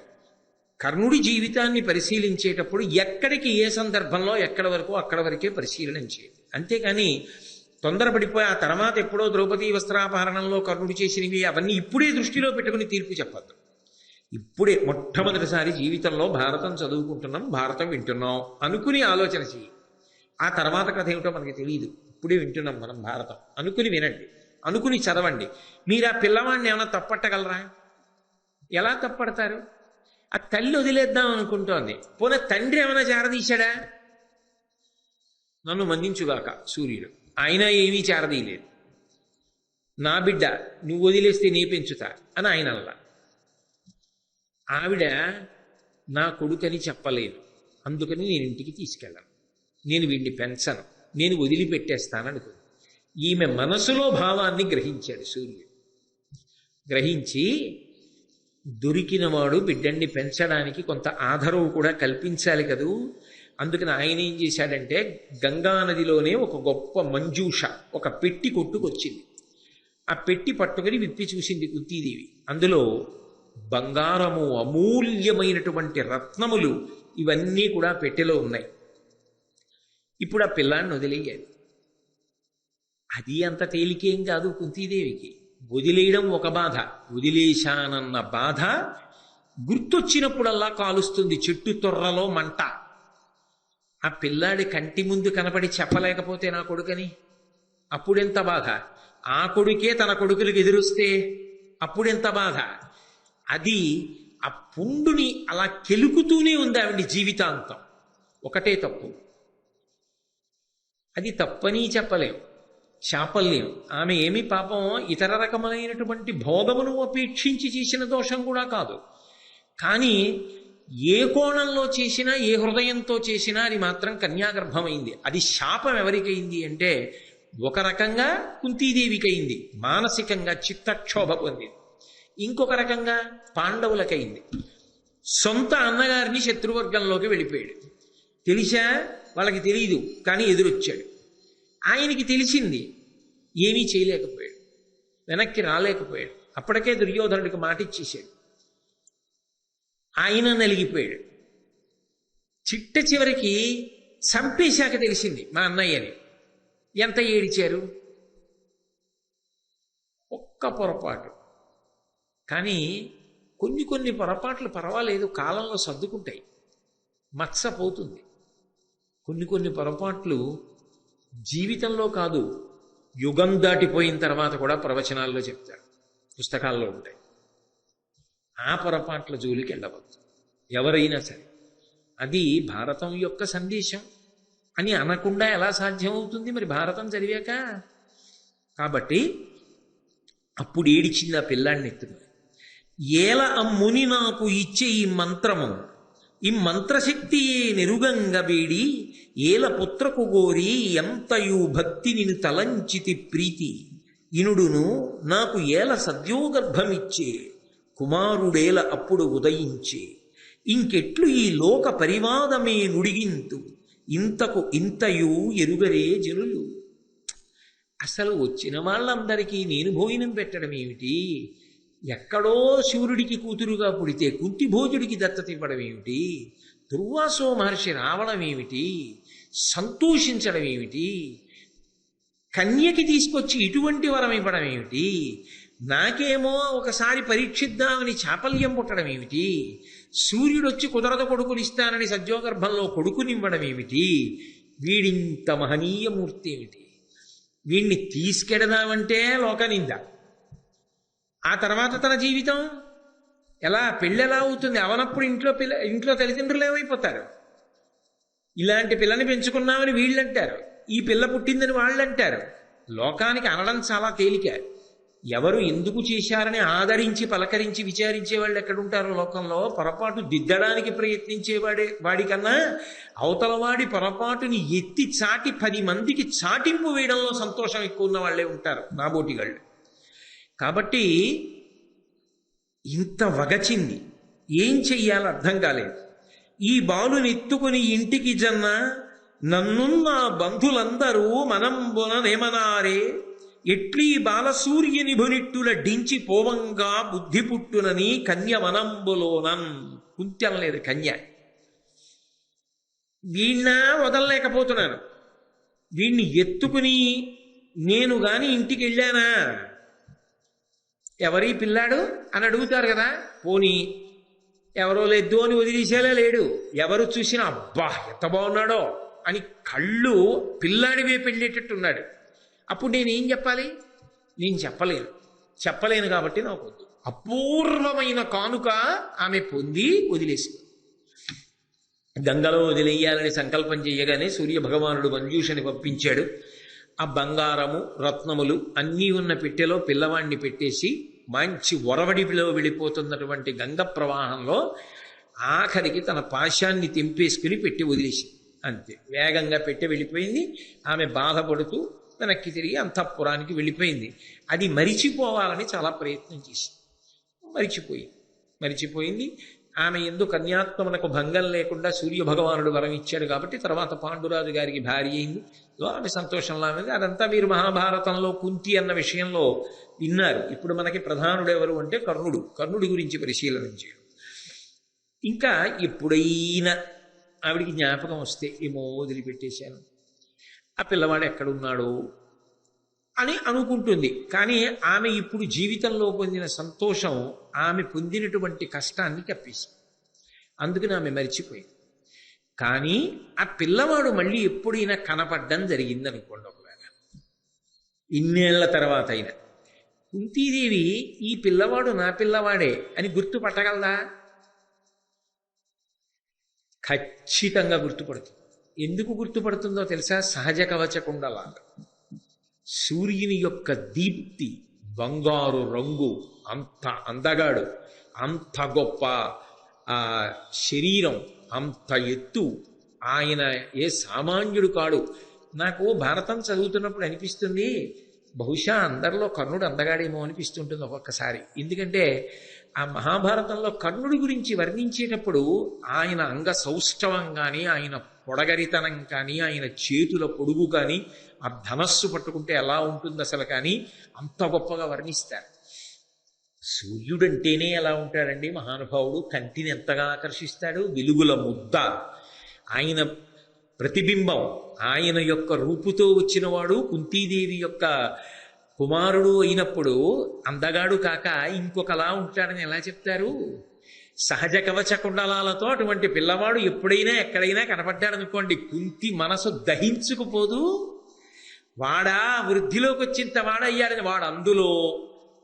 కర్ణుడి జీవితాన్ని పరిశీలించేటప్పుడు ఎక్కడికి ఏ సందర్భంలో ఎక్కడి వరకు అక్కడ వరకే పరిశీలన చేయండి. అంతేకాని తొందరపడిపోయి ఆ తర్వాత ఎప్పుడో ద్రౌపదీ వస్త్రాపహరణంలో కర్ణుడు చేసినవి అవన్నీ ఇప్పుడే దృష్టిలో పెట్టుకుని తీర్పు చెప్పద్దు. ఇప్పుడే మొట్టమొదటిసారి జీవితంలో భారతం చదువుకుంటున్నాం, భారతం వింటున్నాం అనుకుని ఆలోచన చెయ్యి. ఆ తర్వాత కథ ఏమిటో మనకి తెలియదు, ఇప్పుడే వింటున్నాం మనం భారతం అనుకుని వినండి, అనుకుని చదవండి. మీరు ఆ పిల్లవాడిని ఏమైనా తప్పట్టగలరా? ఎలా తప్పడతారు? ఆ తల్లి వదిలేద్దాం అనుకుంటోంది, పోనీ తండ్రి ఏమైనా చేరదీశాడా? నన్ను మన్నించుగాక సూర్యుడు, ఆయన ఏమీ చేరదీయలేదు. నా బిడ్డ నువ్వు వదిలేస్తే నీ పెంచుతా అని ఆయన అలా. ఆవిడ నా కొడుకని చెప్పలేదు, అందుకని నేను ఇంటికి తీసుకెళ్ళను, నేను వీడిని పెంచను, నేను వదిలిపెట్టేస్తాననుకుంది. ఈమె మనసులో భావాన్ని గ్రహించాడు సూర్యుడు. గ్రహించి దొరికినవాడు బిడ్డన్ని పెంచడానికి కొంత ఆధారం కూడా కల్పించాలి కదూ. అందుకని ఆయన ఏం చేశాడంటే గంగానదిలోనే ఒక గొప్ప మంజూష, ఒక పెట్టి కొట్టుకొచ్చింది. ఆ పెట్టి పట్టుకుని విప్పి చూసింది కుంతీదేవి. అందులో బంగారము, అమూల్యమైనటువంటి రత్నములు ఇవన్నీ కూడా పెట్టెలో ఉన్నాయి. ఇప్పుడు ఆ పిల్లాన్ని వదిలేయాలి. అది అంత తేలికేం కాదు కుంతీదేవికి. వదిలేయడం ఒక బాధ, వదిలేశానన్న బాధ గుర్తొచ్చినప్పుడల్లా కాలుస్తుంది చెట్టు తొర్రలో మంట. ఆ పిల్లాడి కంటి ముందు కనపడి చెప్పలేకపోతే నా కొడుకని అప్పుడెంత బాధ. ఆ కొడుకే తన కొడుకులకు ఎదురుస్తే అప్పుడెంత బాధ. అది ఆ పుండుని అలా కెలుకుతూనే ఉంది ఆవిడ జీవితాంతం. ఒకటే తప్పు, అది తప్పని చెప్పలేం, శాపల్యం. ఆమె ఏమి పాపం ఇతర రకమైనటువంటి భోగమును అపేక్షించి చేసిన దోషం కూడా కాదు. కానీ ఏ కోణంలో చేసినా, ఏ హృదయంతో చేసినా అది మాత్రం కన్యాగర్భమైంది. అది శాపం ఎవరికైంది అంటే ఒక రకంగా కుంతీదేవికి అయింది, మానసికంగా చిత్తక్షోభ పొందింది. ఇంకొక రకంగా పాండవులకైంది. సొంత అన్నగారిని శత్రువర్గంలోకి వెళ్ళిపోయాడు. తెలిసా? వాళ్ళకి తెలియదు, కానీ ఎదురొచ్చాడు. ఆయనకి తెలిసింది, ఏమీ చేయలేకపోయాడు, వెనక్కి రాలేకపోయాడు. అప్పటికే దుర్యోధనుడికి మాట ఇచ్చేసాడు. ఆయన నలిగిపోయాడు. చిట్ట చివరికి చంపేశాక తెలిసింది మా అన్నయ్యని. ఎంత ఏడిచారు, ఒక్క పొరపాటు. కానీ కొన్ని కొన్ని పొరపాట్లు పర్వాలేదు, కాలంలో సర్దుకుంటాయి, మత్స పోతుంది. కొన్ని కొన్ని పొరపాట్లు జీవితంలో కాదు, యుగం దాటిపోయిన తర్వాత కూడా ప్రవచనాల్లో చెప్తారు, పుస్తకాల్లో ఉంటాయి. ఆ పొరపాట్ల జోలికి వెళ్ళవద్దు ఎవరైనా సరే. అది భారతం యొక్క సందేశం అని అనకుండా ఎలా సాధ్యమవుతుంది మరి భారతం చదివాక? కాబట్టి అప్పుడు ఏడిచింది ఆ పిల్లాడిని ఎత్తుకుని. ఏల అమ్ముని నాకు ఇచ్చే ఈ మంత్రము, ఈ మంత్రశక్తియే నెరుగంగ వేడి, ఏల పుత్రకు గోరి ఎంతయు భక్తి నిన్ను తలంచితి ప్రీతి, ఇనుడును నాకు ఏల సద్యోగర్భమిచ్చే, కుమారుడేల అప్పుడు ఉదయించే, ఇంకెట్లు ఈ లోక పరివాదమే నుడిగింతు, ఇంతకు ఇంతయు ఎరుగరే జనులు. అసలు వచ్చిన వాళ్ళందరికీ నేను భోజనం పెట్టడం ఏమిటి? ఎక్కడో సూర్యుడికి కూతురుగా పుడితే కుంతి భోజుడికి దత్తత ఇవ్వడం ఏమిటి? దుర్వాసో మహర్షి రావడం ఏమిటి? సంతోషించడం ఏమిటి? కన్యకి తీసుకొచ్చి ఇటువంటి వరం ఇవ్వడం ఏమిటి? నాకేమో ఒకసారి పరీక్షిద్దామని చాపల్యం పుట్టడం ఏమిటి? సూర్యుడొచ్చి కుదరద కొడుకునిస్తానని సద్యోగర్భంలో కొడుకునివ్వడం ఏమిటి? వీడింత మహనీయమూర్తి ఏమిటి? వీణ్ణి తీసుకెడదామంటే లోకనింద. ఆ తర్వాత తన జీవితం ఎలా, పెళ్ళెలా అవుతుంది? అవనప్పుడు ఇంట్లో తల్లిదండ్రులు ఏమైపోతారు? ఇలాంటి పిల్లని పెంచుకున్నామని వీళ్ళంటారు, ఈ పిల్ల పుట్టిందని వాళ్ళంటారు. లోకానికి అనడం చాలా తేలిక. ఎవరు ఎందుకు చేశారని ఆదరించి పలకరించి విచారించే వాళ్ళు ఎక్కడుంటారో లోకంలో. పొరపాటు దిద్దడానికి వాడికన్నా అవతలవాడి పొరపాటుని ఎత్తి చాటి 10 మందికి చాటింపు వేయడంలో సంతోషం ఎక్కువ ఉన్న వాళ్ళే ఉంటారు నాబోటిగాళ్ళు. కాబట్టి ఇంత వగచింది, ఏం చెయ్యాలో అర్థం కాలేదు. ఈ బాలుని ఎత్తుకుని ఇంటికి జన్న, నన్నున్న బంధులందరూ మనంబుననేమనారే, ఎట్లీ బాలసూర్యుని భునిట్టుల డించి పోవంగా బుద్ధి పుట్టునని కన్య వనంబులోనన్. కుంత్యం లేదు కన్య. వీణ్ణ వదలలేకపోతున్నాను, వీణ్ణి ఎత్తుకుని నేను గాని ఇంటికి వెళ్ళానా, ఎవరి పిల్లాడు అని అడుగుతారు కదా. పోనీ ఎవరో లేదు అని వదిలేసేలా లేడు. ఎవరు చూసినా అబ్బా ఎంత బాగున్నాడో అని కళ్ళు పిల్లాడి వైపు వెళ్ళేటట్టున్నాడు. అప్పుడు నేనేం చెప్పాలి? నేను చెప్పలేను కాబట్టి నాకు వద్దు. అపూర్వమైన కానుక ఆమె పొంది వదిలేసింది. గంగలో వదిలేయాలని సంకల్పం చేయగానే సూర్య భగవానుడు మంజూషని పంపించాడు. ఆ బంగారము రత్నములు అన్నీ ఉన్న పెట్టెలో పిల్లవాడిని పెట్టేసి మంచి ఒరవడిలో వెళ్ళిపోతున్నటువంటి గంగ ప్రవాహంలో ఆఖరికి తన పాశాన్ని తెంపేసుకుని పెట్టి వదిలేసింది. అంతే, వేగంగా పెట్టి వెళ్ళిపోయింది. ఆమె బాధపడుతూ వెనక్కి తిరిగి అంతఃపురానికి వెళ్ళిపోయింది. అది మరిచిపోవాలని చాలా ప్రయత్నం చేసింది. మరిచిపోయింది. ఆమె ఎందు కన్యాత్మనకు భంగం లేకుండా సూర్య భగవానుడు వరం ఇచ్చాడు కాబట్టి తర్వాత పాండురాజు గారికి భార్య అయింది. ఆమె సంతోషంలో ఉంది. అదంతా మీరు మహాభారతంలో కుంతి అన్న విషయంలో విన్నారు. ఇప్పుడు మనకి ప్రధానుడు ఎవరు అంటే కర్ణుడి గురించి పరిశీలన చేయడం. ఇంకా ఎప్పుడైనా ఆవిడికి జ్ఞాపకం వస్తే ఏమో వదిలిపెట్టేశాను, ఆ పిల్లవాడు ఎక్కడున్నాడు అని అనుకుంటుంది. కానీ ఆమె ఇప్పుడు జీవితంలో పొందిన సంతోషం ఆమె పొందినటువంటి కష్టాన్ని కప్పేసింది. అందుకని ఆమె మరిచిపోయింది. కానీ ఆ పిల్లవాడు మళ్ళీ ఎప్పుడైనా కనపడ్డం జరిగిందనుకోండి, ఒకవేళ ఇన్నేళ్ల తర్వాత అయినా, కుంతీదేవి ఈ పిల్లవాడు నా పిల్లవాడే అని గుర్తుపట్టగలదా? ఖచ్చితంగా గుర్తుపడుతుంది. ఎందుకు గుర్తుపడుతుందో తెలుసా? సహజ కవచ కుండలాగా సూర్యుని యొక్క దీప్తి, బంగారు రంగు, అంత అందగాడు, అంత గొప్ప శరీరం, అంత ఎత్తు, ఆయన ఏ సామాన్యుడు కాడు. నాకు భారతం చదువుతున్నప్పుడు అనిపిస్తుంది, బహుశా అందరిలో కర్ణుడు అందగాడేమో అనిపిస్తుంటుంది ఒక్కొక్కసారి. ఎందుకంటే ఆ మహాభారతంలో కర్ణుడి గురించి వర్ణించేటప్పుడు ఆయన అంగ సౌష్ఠవం కానీ, ఆయన పొడగరితనం కానీ, ఆయన చేతుల పొడుగు కానీ, ఆ ధనస్సు పట్టుకుంటే ఎలా ఉంటుంది అసలు కానీ అంత గొప్పగా వర్ణిస్తారు. సూర్యుడంటేనే ఎలా ఉంటాడండి మహానుభావుడు, కంటిని ఎంతగా ఆకర్షిస్తాడు, వెలుగుల ముద్ద, ఆయన ప్రతిబింబం, ఆయన యొక్క రూపుతో వచ్చినవాడు కుంతీదేవి యొక్క కుమారుడు అయినప్పుడు అందగాడు కాక ఇంకొకలా ఉంటాడని ఎలా చెప్తారు? సహజ కవచ కుండలాలతో అటువంటి పిల్లవాడు ఎప్పుడైనా ఎక్కడైనా కనపడ్డాడనుకోండి, కుంతి మనసు దహించుకుపోదు. వాడా వృద్ధిలోకి వచ్చింత వాడయ్యాడని, వాడు అందులో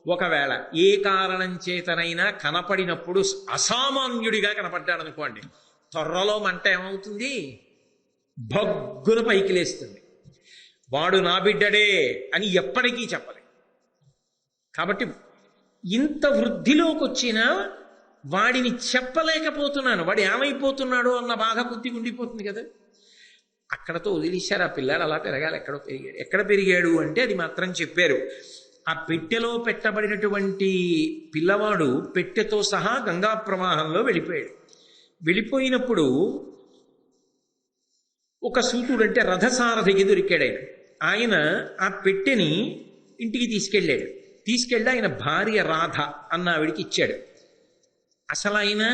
ఒకవేళ ఏ కారణం చేతనైనా కనపడినప్పుడు అసామాన్యుడిగా కనపడ్డాడనుకోండి, త్వరలో మంట ఏమవుతుంది? భగ్గున పైకి లేస్తుంది. వాడు నా బిడ్డడే అని ఎప్పటికీ చెప్పలేదు. కాబట్టి ఇంత వృద్ధిలోకి వచ్చినా వాడిని చెప్పలేకపోతున్నాను, వాడు ఏమైపోతున్నాడో అన్న బాధ బుద్ధి ఉండిపోతుంది కదా. అక్కడతో వదిలేశారు. ఆ పిల్లాడు అలా పెరగాలి. ఎక్కడ పెరిగాడు అంటే అది మాత్రం చెప్పారు. ఆ పెట్టెలో పెట్టబడినటువంటి పిల్లవాడు పెట్టెతో సహా గంగా ప్రవాహంలో వెళ్ళిపోయాడు. వెళ్ళిపోయినప్పుడు ఒక సూతుడు అంటే రథసారథికి దొరికాడు. ఆయన ఆ పెట్టెని ఇంటికి తీసుకెళ్ళి ఆయన భార్య రాధ అన్న ఆవిడికి ఇచ్చాడు. అసలు ఆయన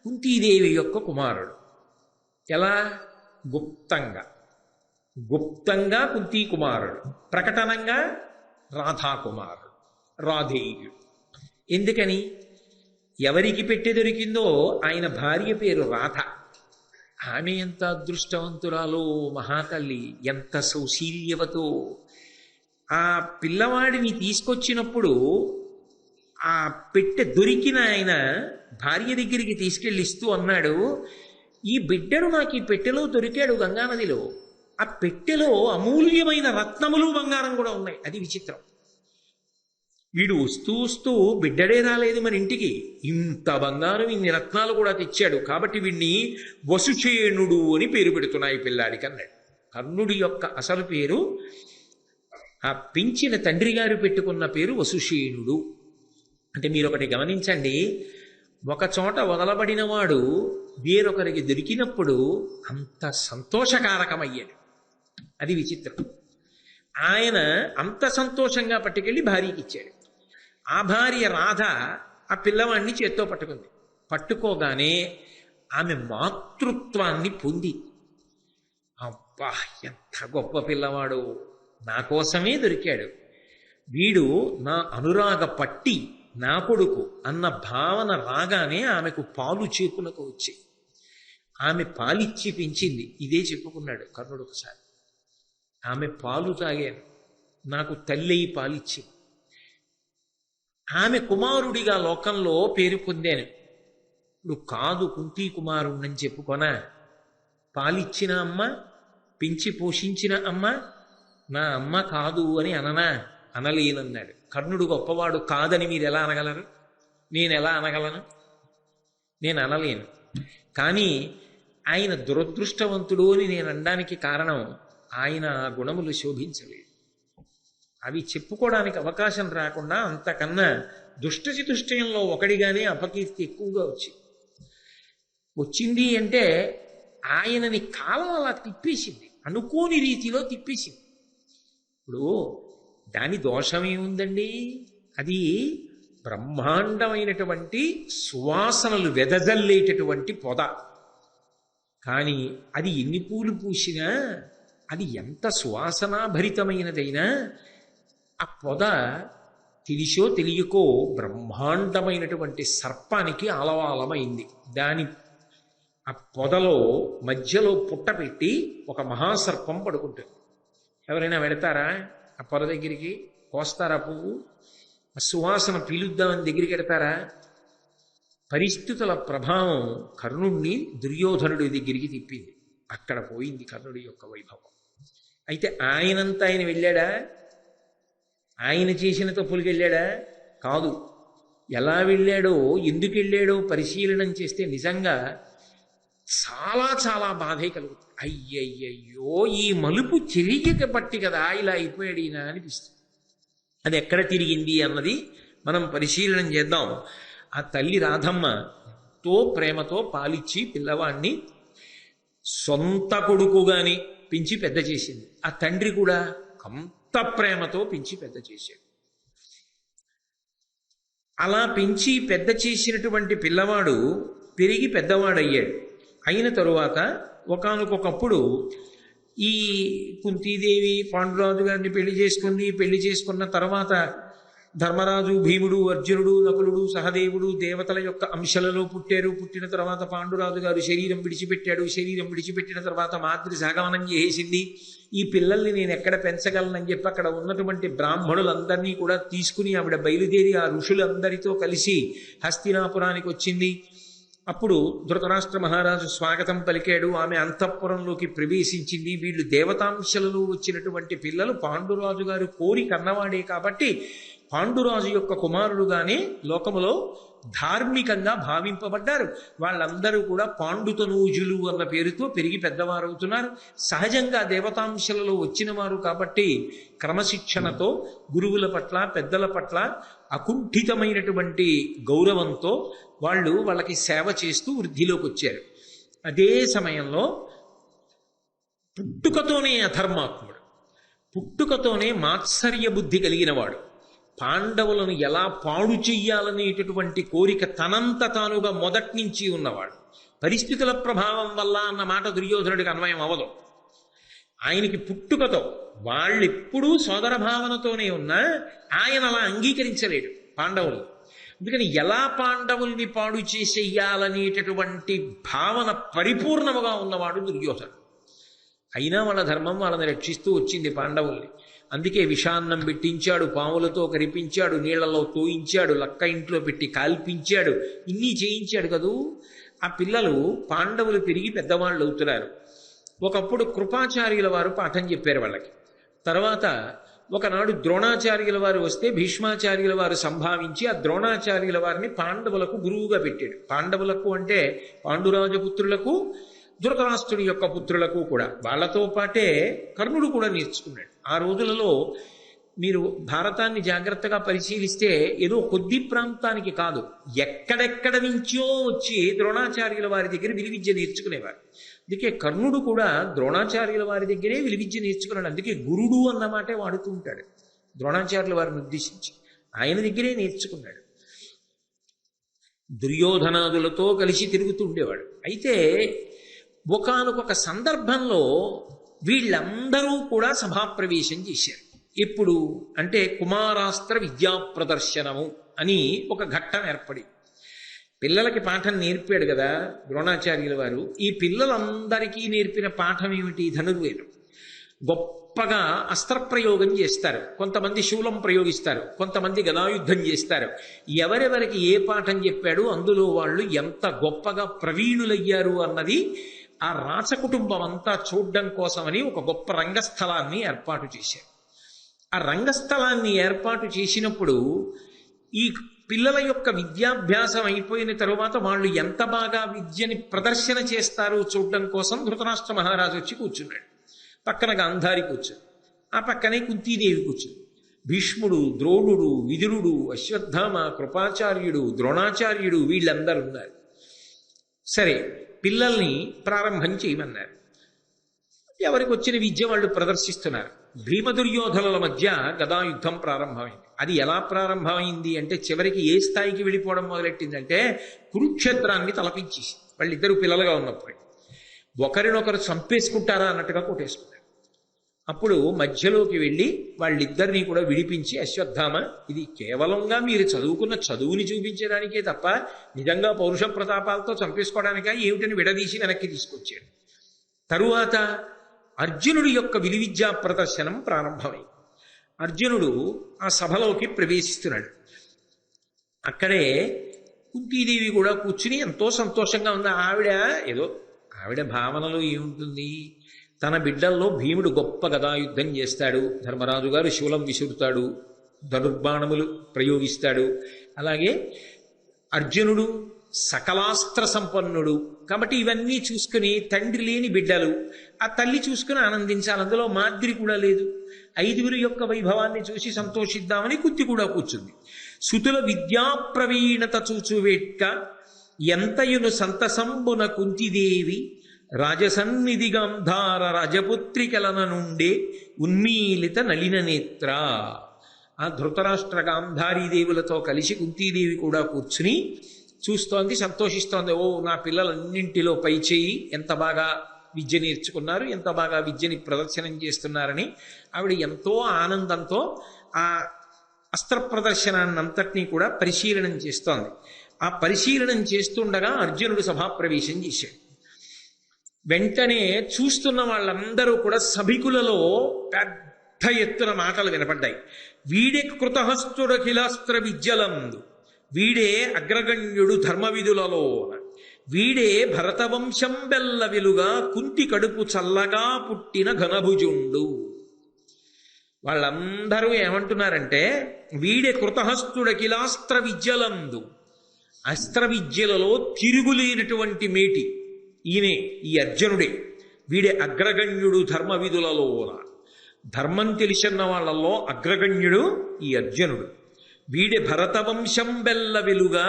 కుంతీదేవి యొక్క కుమారుడు. ఎలా? గుప్తంగా కుంతీ కుమారుడు, ప్రకటనంగా రాధా కుమారుడు, రాధేయుడు. ఎందుకని? ఎవరికి పెట్టె దొరికిందో ఆయన భార్య పేరు రాధ. ఆమె ఎంత అదృష్టవంతురాలో మహాతల్లి, ఎంత సౌశీల్యవతో. ఆ పిల్లవాడిని తీసుకొచ్చినప్పుడు ఆ పెట్టె దొరికిన ఆయన భార్య దగ్గరికి తీసుకెళ్ళిస్తూ అన్నాడు, ఈ బిడ్డడు నాకు ఈ పెట్టెలో దొరికాడు గంగానదిలో. ఆ పెట్టెలో అమూల్యమైన రత్నములు బంగారం కూడా ఉన్నాయి. అది విచిత్రం. వీడు వస్తూ బిడ్డడే రాలేదు మన ఇంటికి, ఇంత బంగారం ఇన్ని రత్నాలు కూడా తెచ్చాడు. కాబట్టి వీడిని వసుషేణుడు అని పేరు పెడుతున్నాయి పిల్లాడికి అన్నాడు. కర్ణుడి యొక్క అసలు పేరు, ఆ పెంచిన తండ్రి గారు పెట్టుకున్న పేరు వసుషేణుడు. అంటే మీరు ఒకటి గమనించండి, ఒక చోట వదలబడిన వాడు వేరొకరికి దొరికినప్పుడు అంత సంతోషకారకమయ్యాడు. అది విచిత్రం. ఆయన అంత సంతోషంగా పట్టుకెళ్ళి భార్యకి ఇచ్చాడు. ఆ భార్య రాధ ఆ పిల్లవాడిని చేత్తో పట్టుకోగానే ఆమె మాతృత్వాన్ని పొంది, అబ్బా ఎంత గొప్ప పిల్లవాడు, నా కోసమే దొరికాడు, వీడు నా అనురాగ పట్టి, నా కొడుకు అన్న భావన రాగానే ఆమెకు పాలు చేపులకు వచ్చాయి. ఆమె పాలిచ్చి పెంచింది. ఇదే చెప్పుకున్నాడు కర్ణుడు ఒకసారి. ఆమె పాలు తాగాను, నాకు తల్లి పాలిచ్చింది. ఆమె కుమారుడిగా లోకంలో పేరు పొందాను. ఇప్పుడు కాదు కుంతీ కుమారుణ్ణని చెప్పుకొనా? పాలిచ్చిన అమ్మ, పెంచి పోషించిన అమ్మ నా అమ్మ కాదు అని అననా? అనలేనన్నాడు. కర్ణుడు గొప్పవాడు కాదని మీరు ఎలా అనగలరు? నేను ఎలా అనగలను? నేను అనలేను. కానీ ఆయన దురదృష్టవంతుడు అని నేను అనడానికి కారణం, ఆయన ఆ గుణములు శోభించలేదు. అవి చెప్పుకోవడానికి అవకాశం రాకుండా అంతకన్నా దుష్టచతుష్టయంలో ఒకడిగానే అపకీర్తి ఎక్కువగా వచ్చింది అంటే ఆయనని కాలం అలా తిప్పేసింది, అనుకోని రీతిలో తిప్పేసింది. ఇప్పుడు దాని దోషమేముందండి? అది బ్రహ్మాండమైనటువంటి సువాసనలు వెదజల్లేటటువంటి పొద. కానీ అది ఎన్ని పూలు పూసినా, అది ఎంత సువాసనాభరితమైనదైనా, ఆ పొద తెలిసో తెలియకో బ్రహ్మాండమైనటువంటి సర్పానికి ఆలవాలమైంది. దాని ఆ పొదలో మధ్యలో పుట్ట పెట్టి ఒక మహాసర్పం పడుకుంటుంది. ఎవరైనా వెడతారా ఆ పొద దగ్గరికి? కోస్తారా పువ్వు? ఆ సువాసన పీలుద్దామని దగ్గరికి వెడతారా? పరిస్థితుల ప్రభావం కర్ణుణ్ణి దుర్యోధనుడి దగ్గరికి తిప్పింది. అక్కడ పోయింది కర్ణుడి యొక్క వైభవం. అయితే ఆయనంతా ఆయన వెళ్ళాడా? ఆయన చేసిన తప్పులకి వెళ్ళాడా? కాదు. ఎలా వెళ్ళాడో, ఎందుకు వెళ్ళాడో పరిశీలనం చేస్తే నిజంగా చాలా చాలా బాధే కలుగుతుంది. అయ్యయ్యయ్యో, ఈ మలుపు తిరిగిక పట్టి కదా ఇలా అయిపోయాడు ఈయన అనిపిస్తుంది. అది ఎక్కడ తిరిగింది అన్నది మనం పరిశీలనం చేద్దాం. ఆ తల్లి రాధమ్మతో ప్రేమతో పాలిచ్చి పిల్లవాడిని సొంత కొడుకుగాని పెంచి పెద్ద చేసింది. ఆ తండ్రి కూడా అంత ప్రేమతో పెంచి పెద్ద చేశాడు. అలా పెంచి పెద్ద చేసినటువంటి పిల్లవాడు పెరిగి పెద్దవాడయ్యాడు. అయిన తరువాత ఒకానొకప్పుడు ఈ కుంతీదేవి పాండురాజు గారిని పెళ్లి చేసుకున్న తర్వాత ధర్మరాజు, భీముడు, అర్జునుడు, నకులుడు, సహదేవుడు దేవతల యొక్క అంశాలలో పుట్టారు. పుట్టిన తర్వాత పాండురాజు గారు శరీరం విడిచిపెట్టాడు. శరీరం విడిచిపెట్టిన తర్వాత మాతృ సాగమనం చేసింది. ఈ పిల్లల్ని నేను ఎక్కడ పెంచగలనని చెప్పి అక్కడ ఉన్నటువంటి బ్రాహ్మణులందరినీ కూడా తీసుకుని ఆవిడ బయలుదేరి ఆ ఋషులందరితో కలిసి హస్తినాపురానికి వచ్చింది. అప్పుడు ధృతరాష్ట్ర మహారాజు స్వాగతం పలికాడు. ఆమె అంతఃపురంలోకి ప్రవేశించింది. వీళ్ళు దేవతాంశలలో వచ్చినటువంటి పిల్లలు పాండురాజు గారు కోరి కన్నవాడే కాబట్టి పాండురాజు యొక్క కుమారుడుగానే లోకములో ధార్మికంగా భావింపబడ్డారు. వాళ్ళందరూ కూడా పాండుతనూజులు అన్న పేరుతో పెరిగి పెద్దవారవుతున్నారు. సహజంగా దేవతాంశలలో వచ్చిన వారు కాబట్టి క్రమశిక్షణతో గురువుల పట్ల, పెద్దల పట్ల అకుంఠితమైనటువంటి గౌరవంతో వాళ్ళకి సేవ చేస్తూ వృద్ధిలోకి వచ్చారు. అదే సమయంలో పుట్టుకతోనే అధర్మాత్ముడు, పుట్టుకతోనే మాత్సర్య బుద్ధి కలిగినవాడు, పాండవులను ఎలా పాడు చెయ్యాలనేటటువంటి కోరిక తనంత తానుగా మొదటి నుంచి ఉన్నవాడు. పరిస్థితుల ప్రభావం వల్ల అన్న మాట దుర్యోధనుడికి అన్వయం అవ్వదు. ఆయనకి పుట్టుకతో వాళ్ళెప్పుడూ సోదర భావనతోనే ఉన్నా ఆయన అలా అంగీకరించలేడు పాండవులు. అందుకని ఎలా పాండవుల్ని పాడు చేసేయాలనేటటువంటి భావన పరిపూర్ణముగా ఉన్నవాడు దుర్యోధనుడు. అయినా వాళ్ళ ధర్మం వాళ్ళని రక్షిస్తూ వచ్చింది పాండవుల్ని. అందుకే విషాన్నం పెట్టించాడు, పాములతో కరిపించాడు, నీళ్లలో తోయించాడు, లక్క ఇంట్లో పెట్టి కాల్పించాడు, ఇన్ని చేయించాడు కదూ. ఆ పిల్లలు పాండవులు తిరిగి పెద్దవాళ్ళు అవుతున్నారు. ఒకప్పుడు కృపాచార్యుల వారు పాఠం చెప్పారు వాళ్ళకి. తర్వాత ఒకనాడు ద్రోణాచార్యుల వారు వస్తే భీష్మాచార్యుల వారు సంభావించి ఆ ద్రోణాచార్యుల వారిని పాండవులకు గురువుగా పెట్టాడు. పాండవులకు అంటే పాండురాజపుత్రులకు, ధృతరాష్ట్రుని యొక్క పుత్రులకు కూడా. వాళ్లతో పాటే కర్ణుడు కూడా నేర్చుకున్నాడు. ఆ రోజులలో మీరు భారతాన్ని జాగ్రత్తగా పరిశీలిస్తే ఏదో కొద్ది ప్రాంతానికి కాదు, ఎక్కడెక్కడ నుంచో వచ్చి ద్రోణాచార్యుల వారి దగ్గర విలువిద్య నేర్చుకునేవారు. అందుకే కర్ణుడు కూడా ద్రోణాచార్యుల వారి దగ్గరే విలువిద్య నేర్చుకున్నాడు. అందుకే గురుడు అన్న మాటే వాడుతూ ఉంటాడు ద్రోణాచార్యుల వారిని ఉద్దేశించి. ఆయన దగ్గరే నేర్చుకున్నాడు. దుర్యోధనాదులతో కలిసి తిరుగుతూ ఉండేవాడు. అయితే ఒకానొక సందర్భంలో వీళ్ళందరూ కూడా సభాప్రవేశం చేశారు. ఎప్పుడు అంటే కుమారాస్త్ర విద్యా ప్రదర్శనము అని ఒక ఘట్టం ఏర్పడింది. పిల్లలకి పాఠం నేర్పాడు కదా ద్రోణాచార్యుల వారు. ఈ పిల్లలందరికీ నేర్పిన పాఠం ఏమిటి? ధనుర్వేదం. గొప్పగా అస్త్రప్రయోగం చేస్తారు, కొంతమంది శూలం ప్రయోగిస్తారు, కొంతమంది గదాయుద్ధం చేస్తారు. ఎవరెవరికి ఏ పాఠం చెప్పాడు అందులో వాళ్ళు ఎంత గొప్పగా ప్రవీణులయ్యారు అన్నది ఆ రాచకుటుంబం అంతా చూడడం కోసమని ఒక గొప్ప రంగస్థలాన్ని ఏర్పాటు చేశారు. ఆ రంగస్థలాన్ని ఏర్పాటు చేసినప్పుడు ఈ పిల్లల యొక్క విద్యాభ్యాసం అయిపోయిన తరువాత వాళ్ళు ఎంత బాగా విద్యని ప్రదర్శన చేస్తారు చూడడం కోసం ధృతరాష్ట్ర మహారాజు వచ్చి కూర్చున్నాడు. పక్కన గాంధారి కూర్చుంది, ఆ పక్కనే కుంతీదేవి కూర్చుంది. భీష్ముడు, ద్రోణుడు, విదురుడు, అశ్వత్థామ, కృపాచార్యుడు, ద్రోణాచార్యుడు వీళ్ళందరూ ఉన్నారు. సరే, పిల్లల్ని ప్రారంభం చేయమన్నారు. ఎవరికి వచ్చిన విద్య వాళ్ళు ప్రదర్శిస్తున్నారు. భీమ దుర్యోధనుల మధ్య గదాయుద్ధం ప్రారంభమైంది. అది ఎలా ప్రారంభమైంది అంటే చివరికి ఏ స్థాయికి వెళ్ళిపోవడం మొదలెట్టిందంటే కురుక్షేత్రాన్ని తలపించేసి వాళ్ళిద్దరూ పిల్లలుగా ఉన్నప్పుడు ఒకరినొకరు చంపేసుకుంటారా అన్నట్టుగా కొట్టేసుకున్నారు. అప్పుడు మధ్యలోకి వెళ్ళి వాళ్ళిద్దరినీ కూడా విడిపించి, అశ్వత్థామ, ఇది కేవలంగా మీరు చదువుకున్న చదువుని చూపించడానికే తప్ప నిజంగా పౌరుష ప్రతాపాలతో చంపేసుకోవడానికా ఏమిటని విడదీసి వెనక్కి తీసుకొచ్చాడు. తరువాత అర్జునుడి యొక్క విలువిద్యా ప్రదర్శనం ప్రారంభమైంది. అర్జునుడు ఆ సభలోకి ప్రవేశిస్తున్నాడు. అక్కడే కుంతీదేవి కూడా కూర్చుని ఎంతో సంతోషంగా ఉంది. ఆవిడ భావనలో ఏముంటుంది? తన బిడ్డల్లో భీముడు గొప్ప గదాయుద్ధం చేస్తాడు, ధర్మరాజు గారు శూలం విసురుతాడు, ధనుర్బాణములు ప్రయోగిస్తాడు, అలాగే అర్జునుడు సకలాస్త్ర సంపన్నుడు. కాబట్టి ఇవన్నీ చూసుకుని తండ్రి లేని బిడ్డలు, ఆ తల్లి చూసుకుని ఆనందించాలి. అందులో మాదిరి కూడా లేదు. ఐదుగురి యొక్క వైభవాన్ని చూసి సంతోషిద్దామని కుత్తి కూడా కూర్చుంది. సుతుల విద్యా ప్రవీణత చూచువేట్క ఎంతయును సంతసంబున కుంతిదేవి రాజసన్నిధి గాంధార రాజపుత్రికలన నుండే ఉన్మీలిత నలిన నేత్ర. ఆ ధృతరాష్ట్ర గాంధారీదేవులతో కలిసి కుంతీదేవి కూడా కూర్చుని చూస్తోంది, సంతోషిస్తోంది. ఓ, నా పిల్లలన్నింటిలో పైచేయి, ఎంత బాగా విద్య నేర్చుకున్నారు, ఎంత బాగా విద్యని ప్రదర్శనం చేస్తున్నారని ఆవిడ ఎంతో ఆనందంతో ఆ అస్త్ర ప్రదర్శనాన్నంతటినీ కూడా పరిశీలనం చేస్తోంది. ఆ పరిశీలనం చేస్తుండగా అర్జునుడు సభాప్రవేశం చేశాడు. వెంటనే చూస్తున్న వాళ్ళందరూ కూడా సభికులలో పెద్ద ఎత్తున మాటలు వినపడ్డాయి. వీడే కృతహస్తుడఖిలాస్త్ర విద్యలందు, వీడే అగ్రగణ్యుడు ధర్మవిధులలో, వీడే భరతవంశం బెల్ల వెలుగా కుంతి కడుపు చల్లగా పుట్టిన ఘనభుజుండు. వాళ్ళందరూ ఏమంటున్నారంటే, వీడే కృతహస్తుడఖిలాస్త్ర విద్యలందు, అస్త్ర విద్యలలో తిరుగులేనటువంటి మేటి ఈయనే, ఈ అర్జునుడే. వీడే అగ్రగణ్యుడు ధర్మవిధులలో, ధర్మం తెలిసిన వాళ్ళల్లో అగ్రగణ్యుడు ఈ అర్జునుడు. వీడే భరతవంశం బెల్ల వెలుగా,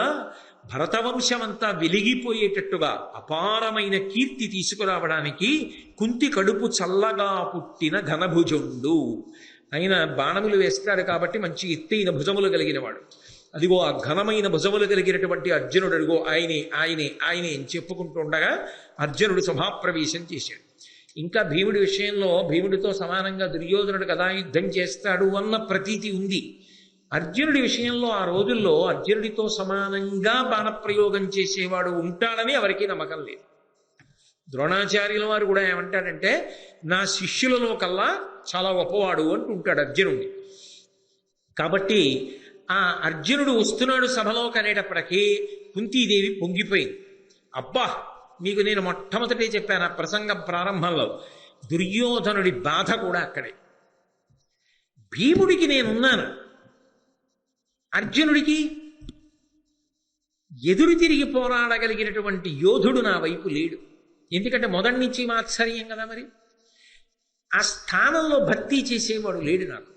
భరతవంశం అంతా వెలిగిపోయేటట్టుగా అపారమైన కీర్తి తీసుకురావడానికి కుంతి కడుపు చల్లగా పుట్టిన ఘనభుజుండు. ఆయన బాణములు వేస్తాడు కాబట్టి మంచి ఎత్తైన భుజములు కలిగినవాడు. అదిగో ఆ ఘనమైన భుజములు కలిగినటువంటి అర్జునుడు, అదిగో ఆయనే ఆయనే ఆయనే అని చెప్పుకుంటూ ఉండగా అర్జునుడు సభాప్రవేశం చేశాడు. ఇంకా భీముడి విషయంలో భీముడితో సమానంగా దుర్యోధనుడు కదా యుద్ధం చేస్తాడు అన్న ప్రతీతి ఉంది. అర్జునుడి విషయంలో ఆ రోజుల్లో అర్జునుడితో సమానంగా బాణప్రయోగం చేసేవాడు ఉంటాడని ఎవరికీ నమ్మకం లేదు. ద్రోణాచార్యుల వారు కూడా ఏమంటాడంటే, నా శిష్యులలో కల్లా చాలా గొప్పవాడు అంటుంటాడు అర్జునుడిని. కాబట్టి ఆ అర్జునుడు వస్తున్నాడు సభలోకి అనేటప్పటికీ కుంతీదేవి పొంగిపోయింది. అబ్బా, మీకు నేను మొట్టమొదటే చెప్పాను ఆ ప్రసంగం ప్రారంభంలో, దుర్యోధనుడి బాధ కూడా అక్కడే. భీముడికి నేనున్నాను, అర్జునుడికి ఎదురు తిరిగి పోరాడగలిగినటువంటి యోధుడు నా వైపు లేడు. ఎందుకంటే మొదటి నుంచి మాత్సర్యం కదా, మరి ఆ స్థానంలో భర్తీ చేసేవాడు లేడు నాకు.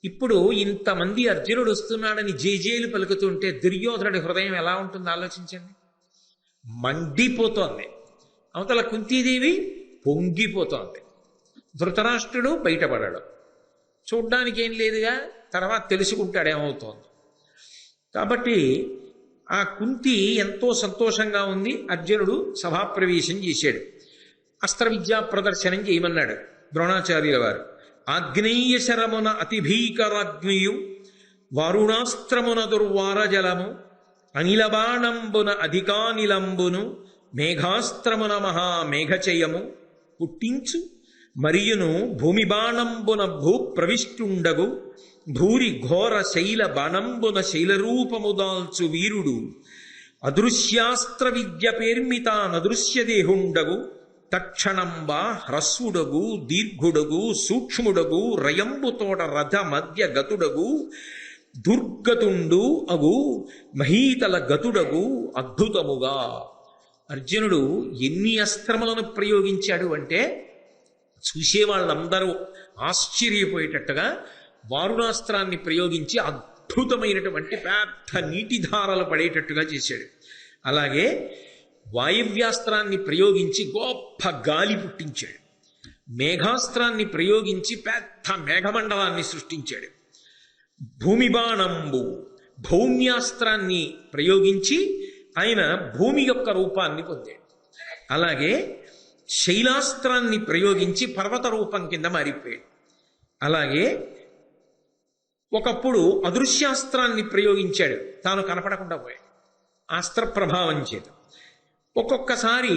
ఇప్పుడు ఇంతమంది అర్జునుడు వస్తున్నాడని జేజేలు పలుకుతుంటే దుర్యోధనుడి హృదయం ఎలా ఉంటుందో ఆలోచించండి. మండిపోతోంది. అవతల కుంతీదేవి పొంగిపోతోంది. ధృతరాష్ట్రుడు బయటపడాడు. చూడ్డానికి ఏం లేదుగా, తర్వాత తెలుసుకుంటాడు ఏమవుతోంది. కాబట్టి ఆ కుంతి ఎంతో సంతోషంగా ఉంది. అర్జునుడు సభాప్రవేశం చేశాడు. అస్త్ర విద్యా ప్రదర్శనం చేయమన్నాడు. ద్రోణాచార్యుల వారు. ఆగ్నేయ శరమున అతి భీకరాగ్నియు వారుణాస్త్రమున దుర్వారజలము అనిలబాణంబున అధికానిలంబును మేఘాస్త్రమున మహామేఘచయము పుట్టించు మరియును భూమి బాణంబున భూ ప్రవిష్టుండగు భూరి ఘోర శైల బాణంబున శైలరూపము దాల్చు వీరుడు అదృశ్యాస్త్ర విద్య పేర్మిత నదృశ్యదేహుండగు తక్షణంబా హ్రస్వుడగు దీర్ఘుడగు సూక్ష్ముడగు రయంబుతోట రథ మధ్య గతుడగు దుర్గతుండు అగు మహీతల గతుడగు అద్భుతముగా. అర్జునుడు ఎన్ని అస్త్రములను ప్రయోగించాడు అంటే చూసేవాళ్ళందరూ ఆశ్చర్యపోయేటట్టుగా వారుణాస్త్రాన్ని ప్రయోగించి అద్భుతమైనటువంటి పెద్ద నీటిధారలు పడేటట్టుగా చేశాడు. అలాగే వాయువ్యాస్త్రాన్ని ప్రయోగించి గొప్ప గాలి పుట్టించాడు. మేఘాస్త్రాన్ని ప్రయోగించి పెద్ద మేఘమండలాన్ని సృష్టించాడు. భూమి బాణంబు భౌమ్యాస్త్రాన్ని ప్రయోగించి ఆయన భూమి యొక్క రూపాన్ని పొందాడు. అలాగే శైలాస్త్రాన్ని ప్రయోగించి పర్వత రూపం కింద మారిపోయాడు. అలాగే ఒకప్పుడు అదృశ్యాస్త్రాన్ని ప్రయోగించాడు, తాను కనపడకుండా పోయాడు అస్త్ర ప్రభావం చేత. ఒక్కొక్కసారి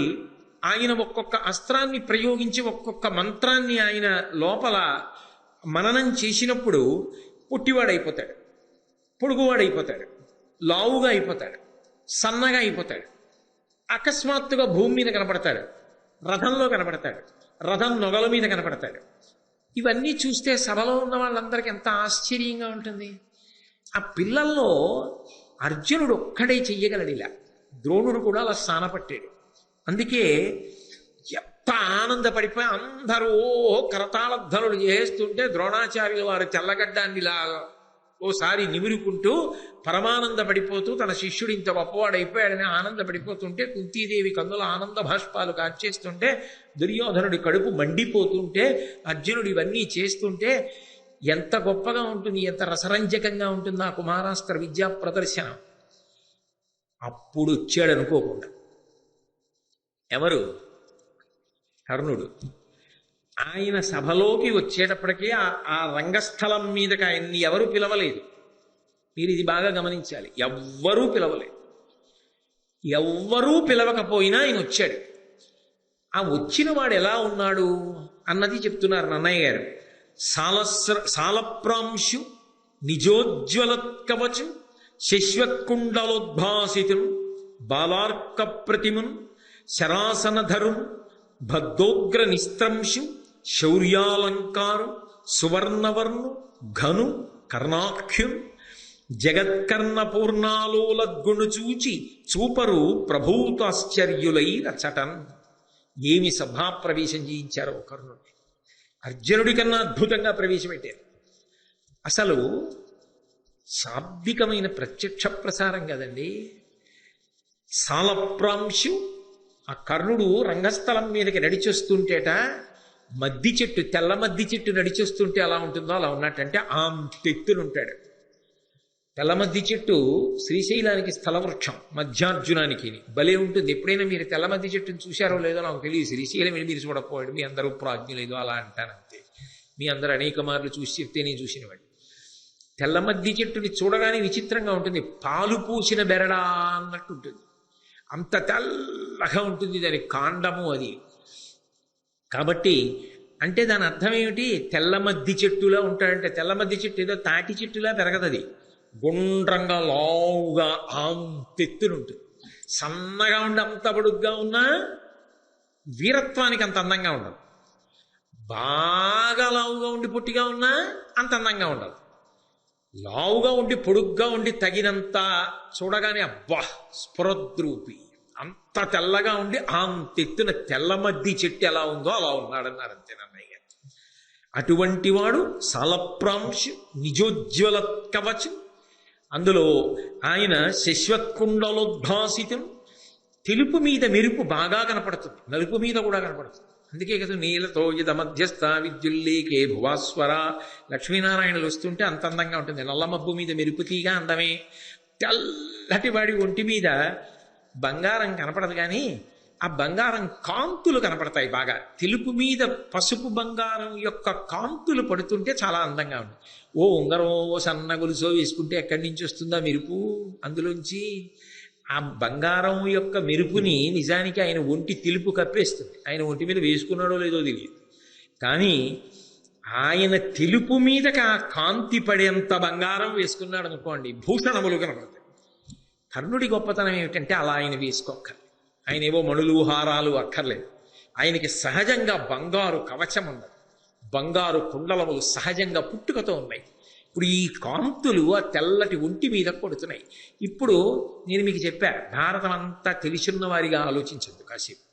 ఆయన ఒక్కొక్క అస్త్రాన్ని ప్రయోగించి ఒక్కొక్క మంత్రాన్ని ఆయన లోపల మననం చేసినప్పుడు పుట్టివాడైపోతాడు, పొడుగువాడైపోతాడు, లావుగా అయిపోతాడు, సన్నగా అయిపోతాడు. అకస్మాత్తుగా భూమి మీద కనపడతాడు, రథంలో కనపడతాడు, రథం నొగల మీద కనపడతాడు. ఇవన్నీ చూస్తే సభలో ఉన్న వాళ్ళందరికీ ఎంత ఆశ్చర్యంగా ఉంటుంది. ఆ పిల్లల్లో అర్జునుడు ఒక్కడే చెయ్యగలడు ఇలా. ద్రోణుడు కూడా అలా స్థానపట్టాడు. అందుకే ఎంత ఆనందపడిపోయి అందరూ కరతాళధ్వనులు చేస్తుంటే ద్రోణాచార్యుల వారు తెల్లగడ్డాన్నిలా ఓసారి నిమురుకుంటూ పరమానంద పడిపోతూ తన శిష్యుడు ఇంత గొప్పవాడైపోయాడని ఆనందపడిపోతుంటే, కుంతీదేవి కన్నుల ఆనంద భాష్పాలు కార్చేస్తుంటే, దుర్యోధనుడి కడుపు మండిపోతుంటే, అర్జునుడు ఇవన్నీ చేస్తుంటే ఎంత గొప్పగా ఉంటుంది, ఎంత రసరంజకంగా ఉంటుంది ఆ కుమారాస్త్ర విద్యా ప్రదర్శన. అప్పుడు వచ్చాడు అనుకోకుండా ఎవరు? కర్ణుడు. ఆయన సభలోకి వచ్చేటప్పటికీ ఆ రంగస్థలం మీదకి ఆయన్ని ఎవరు పిలవలేదు. మీరు ఇది బాగా గమనించాలి. ఎవ్వరూ పిలవలేదు. ఎవ్వరూ పిలవకపోయినా ఆయన వచ్చాడు. ఆ వచ్చిన వాడు ఎలా ఉన్నాడు అన్నది చెప్తున్నారు నన్నయ్య గారు. సాలప్రాంశు నిజోజ్వలత్కవచు శశ్వత్కుండలోద్భాసితును బాలార్క ప్రతిమున్ శరాసనధరున్ భద్దోగ్ర నిస్త్రంశు శౌర్యాలంకారం సువర్ణవర్ణు ఘను కర్ణాఖ్యున్ జగత్కర్ణ పూర్ణాలోలద్గుణు చూచి చూపరు ప్రభూతాశ్చర్యులై రచటన్. ఏమి సభాప్రవేశం చేయించారో కర్ణుడు. అర్జునుడి కన్నా అద్భుతంగా ప్రవేశపెట్టారు. అసలు శాబ్దికమైన ప్రత్యక్ష ప్రసారం కదండి. సాలప్రాంశు ఆ కర్ణుడు రంగస్థలం మీదకి నడిచొస్తుంటేట మద్ది చెట్టు, తెల్ల మద్ది చెట్టు నడిచొస్తుంటే అలా ఉంటుందో అలా ఉన్నట్టంటే అంతెత్తునుంటాడు. తెల్ల మద్ది చెట్టు శ్రీశైలానికి స్థలవృక్షం, మధ్యార్జునానికి భలే ఉంటుంది. ఎప్పుడైనా మీరు తెల్ల మద్ది చెట్టుని చూశారో లేదో నాకు తెలియదు. శ్రీశైలం వెళ్ళి మీరు చూడకపోయాడు, మీ అందరూ ప్రాజ్ఞులేదో అలా అంటానంతే. మీ అందరూ అనేక మార్లు చూసి చెప్తే నేను చూసినవాడు. తెల్ల మద్ది చెట్టుని చూడగానే విచిత్రంగా ఉంటుంది. పాలు పూసిన బెరడా అన్నట్టు ఉంటుంది. అంత తెల్లగా ఉంటుంది దాని కాండము అది. కాబట్టి అంటే దాని అర్థం ఏమిటి? తెల్ల మద్ది చెట్టులా ఉంటాడంటే తెల్ల మద్ది చెట్టు ఏదో తాటి చెట్టులా పెరగదది. గుండ్రంగా లావుగా అంతెత్తునుంటుంది. సన్నగా ఉండి అంత పొడుగ్గా ఉన్నా వీరత్వానికి అంత అందంగా ఉండదు. బాగా లావుగా ఉండి పొట్టిగా ఉన్నా అంత అందంగా ఉండదు. లావుగా ఉండి పొడుగ్గా ఉండి తగినంత చూడగానే అబ్బా స్ఫురద్రూపి, అంత తెల్లగా ఉండి అంతెత్తున తెల్ల మద్ది చెట్టు ఎలా ఉందో అలా ఉన్నాడన్నారు అంతే నన్నయ్య గారు. అటువంటి వాడు సాలప్రాంశు నిజోజ్వల కవచం. అందులో ఆయన శశ్వత్కుండలోద్భాసితం. తెలుపు మీద మెరుపు బాగా కనపడుతుంది, నలుపు మీద కూడా కనపడుతుంది. అందుకే కదా నీలతో ఇద మధ్యస్థ విద్యుల్లేకే భువాస్వర లక్ష్మీనారాయణలు వస్తుంటే అంత అందంగా ఉంటుంది. నల్లమబ్బు మీద మెరుపు తీగ అందమే. తెల్లటి వాడి ఒంటి మీద బంగారం కనపడదు, కానీ ఆ బంగారం కాంతులు కనపడతాయి బాగా. తెలుపు మీద పసుపు బంగారం యొక్క కాంతులు పడుతుంటే చాలా అందంగా ఉంది. ఓ ఉంగరం ఓ సన్న గొలుసో వేసుకుంటే ఎక్కడి నుంచి వస్తుందా మెరుపు అందులోంచి? ఆ బంగారం యొక్క మెరుపుని నిజానికి ఆయన ఒంటి తెలుపు కప్పేస్తుంది. ఆయన ఒంటి మీద వేసుకున్నాడో లేదో తెలియదు. కానీ ఆయన తెలుపు మీదకి ఆ కాంతి పడేంత బంగారం వేసుకున్నాడు అనుకోండి, భూషణములు కనపడతాయి. కర్ణుడి గొప్పతనం ఏమిటంటే అలా ఆయన వేసుకోక్కర్లేదు. ఆయన ఏవో మణులు హారాలు అక్కర్లేదు. ఆయనకి సహజంగా బంగారు కవచం ఉన్నది, బంగారు కుండలములు సహజంగా పుట్టుకతో ఉన్నాయి. ఇప్పుడు ఈ కాంతులు ఆ తెల్లటి ఒంటి మీద కొడుతున్నాయి. ఇప్పుడు నేను మీకు చెప్పా, భారతం అంతా తెలిసిన వారిగా ఆలోచించద్దు కాసేపు.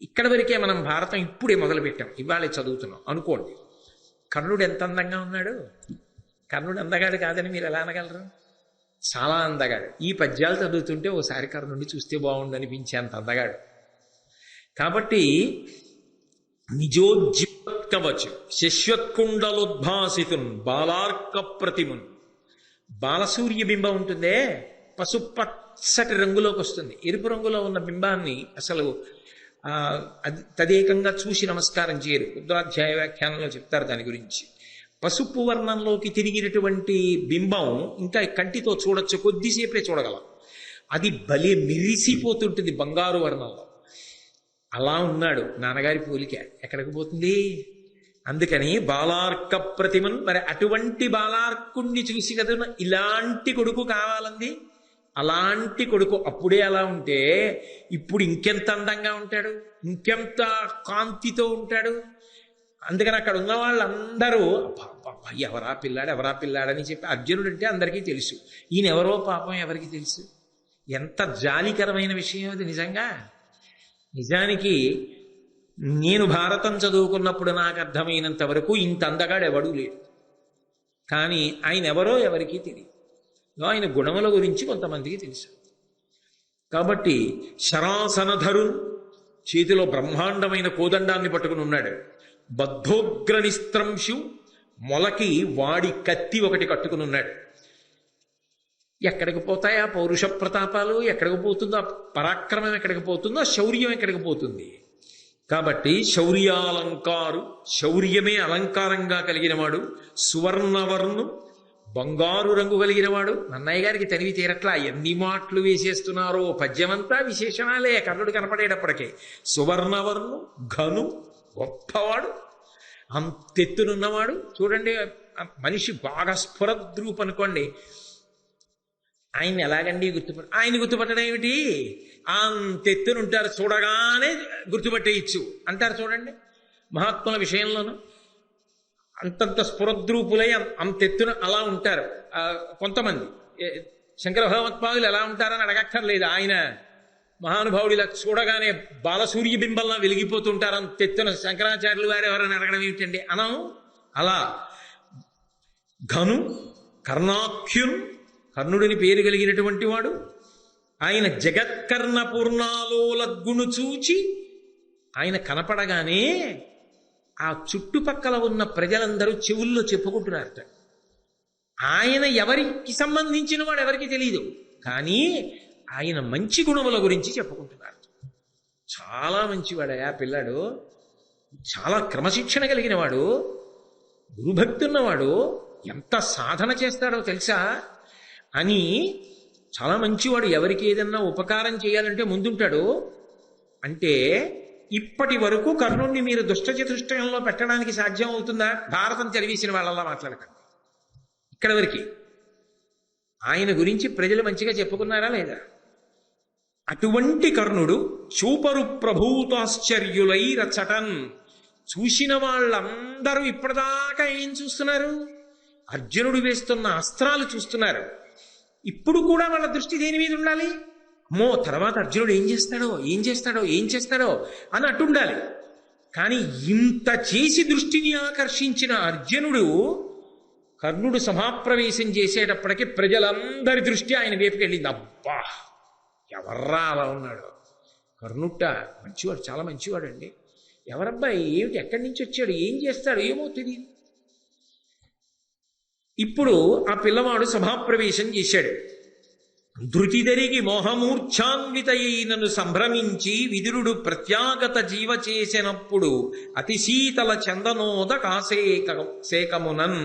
ఇక్కడ వరకే మనం భారతం ఇప్పుడే మొదలుపెట్టాం, ఇవాళే చదువుతున్నాం అనుకోండి. కర్ణుడు ఎంత అందంగా ఉన్నాడు! కర్ణుడు అందగాడు కాదని మీరు ఎలా అనగలరు? చాలా అందగాడు. ఈ పద్యాలు చదువుతుంటే ఓసారి కర్ణుడిని చూస్తే బాగుండు అనిపించేంత అందగాడు. కాబట్టి నిజోజ్జికవచు శశ్వత్కుండలోద్భాసితున్ బాలార్క ప్రతిమున్. బాలసూర్య బింబం ఉంటుందే, పసుపచ్చటి రంగులోకి వస్తుంది. ఎరుపు రంగులో ఉన్న బింబాన్ని అసలు అది తదేకంగా చూసి నమస్కారం చేయరు. రుద్రాధ్యాయ వ్యాఖ్యానంలో చెప్తారు దాని గురించి. పసుపు వర్ణంలోకి తిరిగినటువంటి బింబం ఇంకా కంటితో చూడొచ్చు, కొద్దిసేపే చూడగలం. అది భలే మిరిసిపోతుంటుంది బంగారు వర్ణంలో. అలా ఉన్నాడు నాన్నగారి పోలిక. ఎక్కడికి పోతుంది? అందుకని బాలార్క ప్రతిమన్. మరి అటువంటి బాలార్కుణ్ణి చూసి కదా ఇలాంటి కొడుకు కావాలంది. అలాంటి కొడుకు అప్పుడే అలా ఉంటే ఇప్పుడు ఇంకెంత అందంగా ఉంటాడు, ఇంకెంత కాంతితో ఉంటాడు. అందుకని అక్కడ ఉన్న వాళ్ళందరూ ఎవరా పిల్లాడు ఎవరా పిల్లాడని చెప్పి, అర్జునుడు అంటే అందరికీ తెలుసు, ఈయన ఎవరో పాపం ఎవరికి తెలుసు. ఎంత జాలికరమైన విషయం అది నిజంగా. నిజానికి నేను భారతం చదువుకున్నప్పుడు నాకు అర్థమైనంత వరకు ఇంత అందగాడు ఎవడూ లేడు. కానీ ఆయన ఎవరో ఎవరికీ తెలియదు. ఆయన గుణముల గురించి కొంతమందికి తెలుసు. కాబట్టి శరాసనధరు చేతిలో బ్రహ్మాండమైన కోదండాన్ని పట్టుకుని ఉన్నాడు. బద్ధోగ్రనిస్త్రంశు మొలకి వాడి కత్తి ఒకటి కట్టుకుని ఉన్నాడు. ఎక్కడికి పోతాయా పౌరుష ప్రతాపాలు? ఎక్కడికి పోతుందో ఆ పరాక్రమం? ఎక్కడికి పోతుందో ఆ శౌర్యం? ఎక్కడికి పోతుంది? కాబట్టి శౌర్యాలంకారు, శౌర్యమే అలంకారంగా కలిగినవాడు. సువర్ణవర్ణు, బంగారు రంగు కలిగినవాడు. నన్నయ్య గారికి తనివి తీరట్లా, ఎన్ని మాటలు వేసేస్తున్నారో. పద్యమంతా విశేషణాలే కర్ణుడు కనపడేటప్పటికే. సువర్ణవర్ణు, ఘను, గొప్పవాడు, అంతెత్తునున్నవాడు. చూడండి, మనిషి బాగా స్ఫురద్రూప్ అనుకోండి, ఆయన్ని ఎలాగండి ఆయన గుర్తుపట్టడం ఏమిటి? అంతెత్తునుంటారు, చూడగానే గుర్తుపట్టేయచ్చు అంటారు. చూడండి, మహాత్ముల విషయంలోనూ అంతంత స్ఫురద్రూపులై అంతెత్తున అలా ఉంటారు. కొంతమంది శంకర భగవత్పాదులు ఎలా ఉంటారని అడగక్కర్లేదు. ఆయన మహానుభావుడు ఇలా చూడగానే బాలసూర్య బింబంలా వెలిగిపోతుంటారు అంతెత్తున. శంకరాచార్యులు వారు ఎవరైనా అడగడం ఏమిటండి అనం. అలా ఘను, కర్ణాఖ్యున్, కర్ణుడిని పేరు కలిగినటువంటి వాడు. ఆయన జగత్కర్ణ పూర్ణాలోలగ్గును చూచి ఆయన కనపడగానే ఆ చుట్టుపక్కల ఉన్న ప్రజలందరూ చెవుల్లో చెప్పుకుంటున్నారట. ఆయన ఎవరికి సంబంధించిన వాడు ఎవరికి తెలియదు, కానీ ఆయన మంచి గుణముల గురించి చెప్పుకుంటున్నారు. చాలా మంచివాడయా పిల్లాడు, చాలా క్రమశిక్షణ కలిగిన వాడు, గురుభక్తి ఉన్నవాడు, ఎంత సాధన చేస్తాడో తెలుసా అని. చాలా మంచివాడు, ఎవరికి ఏదన్నా ఉపకారం చేయాలంటే ముందుంటాడు. అంటే ఇప్పటి వరకు కర్ణుణ్ణి మీరు దుష్టచతుష్టయంలో పెట్టడానికి సాధ్యం అవుతుందా? భారతం చదివేసిన వాళ్ళలా మాట్లాడకండి. ఇక్కడ వరకు ఆయన గురించి ప్రజలు మంచిగా చెప్పుకున్నారా లేదా? అటువంటి కర్ణుడు చూపరు ప్రభూతాశ్చర్యులై రచటన్. చూసిన వాళ్ళందరూ ఇప్పటిదాకా ఏం చూస్తున్నారు? అర్జునుడు వేస్తున్న అస్త్రాలు చూస్తున్నారు. ఇప్పుడు కూడా వాళ్ళ దృష్టి దేని మీద ఉండాలి? అమ్మో, తర్వాత అర్జునుడు ఏం చేస్తాడో అని అటుండాలి. కానీ ఇంత చేసి దృష్టిని ఆకర్షించిన అర్జునుడు కర్ణుడు సభాప్రవేశం చేసేటప్పటికి ప్రజలందరి దృష్టి ఆయన వైపుకి వెళ్ళింది. అబ్బా, ఎవర్రా అలా ఉన్నాడు కర్ణుట్ట, మంచివాడు, చాలా మంచివాడు అండి. ఎవరబ్బాయి, ఏమిటి, ఎక్కడి నుంచి వచ్చాడు, ఏం చేస్తాడు, ఏమో తెలియదు. ఇప్పుడు ఆ పిల్లవాడు సభాప్రవేశం చేశాడు. ధృతిదరిగి మోహమూర్ఛాన్వితయైనను సంభ్రమించి విదురుడు ప్రత్యాగత జీవ చేసినప్పుడు అతి శీతల చందనోద కాసేకమునన్.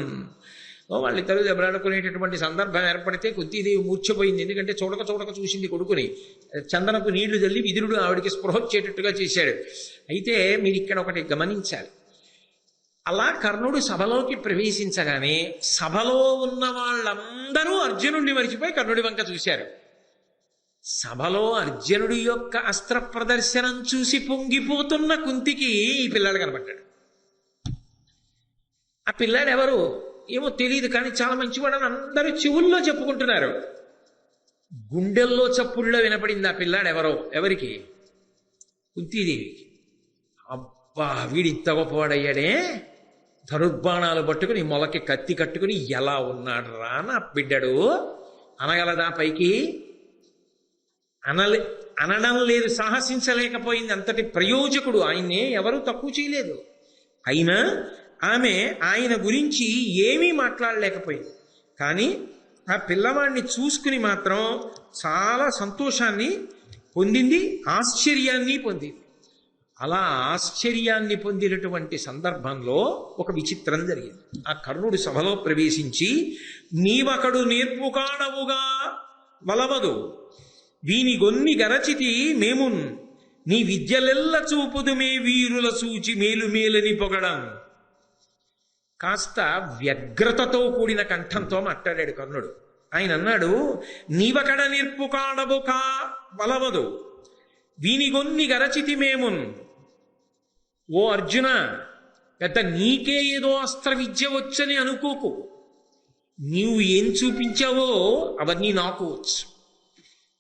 వాళ్ళిద్దరూ దెబ్బలాడుకునేటటువంటి సందర్భం ఏర్పడితే కుంతీదేవి మూర్ఛపోయింది. ఎందుకంటే చూడక చూడక చూసింది కొడుకుని. చందనపు నీళ్లు చల్లి విదురుడు ఆవిడికి స్పృహ వచ్చేటట్టుగా చేశాడు. అయితే మీరు ఇక్కడ ఒకటి గమనించాలి. అలా కర్ణుడు సభలోకి ప్రవేశించగానే సభలో ఉన్న వాళ్ళందరూ అర్జునుడిని మరిచిపోయి కర్ణుడి వంక చూశారు. సభలో అర్జునుడి యొక్క అస్త్ర ప్రదర్శనం చూసి పొంగిపోతున్న కుంతికి ఈ పిల్లాడు కనబడ్డాడు. ఆ పిల్లాడు ఎవరు ఏమో తెలియదు, కానీ చాలా మంచివాడని అందరూ చెవుల్లో చెప్పుకుంటున్నారు. గుండెల్లో చప్పుల్లో వినపడింది ఆ పిల్లాడు ఎవరికి? కుంతీదేవికి. అబ్బా, వీడింత గొప్పవాడయ్యాడే, ధనుర్బాణాలు పట్టుకుని మొలకి కత్తి కట్టుకుని ఎలా ఉన్నాడు రా నా బిడ్డడు అనగలదా? పైకి అనడం లేదు, సాహసించలేకపోయింది. అంతటి ప్రయోజకుడు ఆయన్నే ఎవరూ తక్కువ చేయలేదు. అయినా ఆమె ఆయన గురించి ఏమీ మాట్లాడలేకపోయింది. కానీ ఆ పిల్లవాడిని చూసుకుని మాత్రం చాలా సంతోషాన్ని పొందింది, ఆశ్చర్యాన్ని పొందింది. అలా ఆశ్చర్యాన్ని పొందినటువంటి సందర్భంలో ఒక విచిత్రం జరిగింది. ఆ కర్ణుడు సభలో ప్రవేశించి, నీవకడు నేర్పుకాడవుగా వలవదు, వీని గొన్ని గరచితి మేమున్, నీ విద్యలెల్ల చూపుదు మే వీరుల సూచి మేలు మేలని పొగడం. కాస్త వ్యగ్రతతో కూడిన కంఠంతో మాట్లాడాడు కర్ణుడు. ఆయన అన్నాడు, నీవకడ నేర్పుకాడవు కా వలవదు, వీనిగొన్ని గరచితి మేమున్. ఓ అర్జున, పెద్ద నీకే ఏదో అస్త్ర విద్య వచ్చని అనుకోకు. నీవు ఏం చూపించావో అవన్నీ నాకు వచ్చు.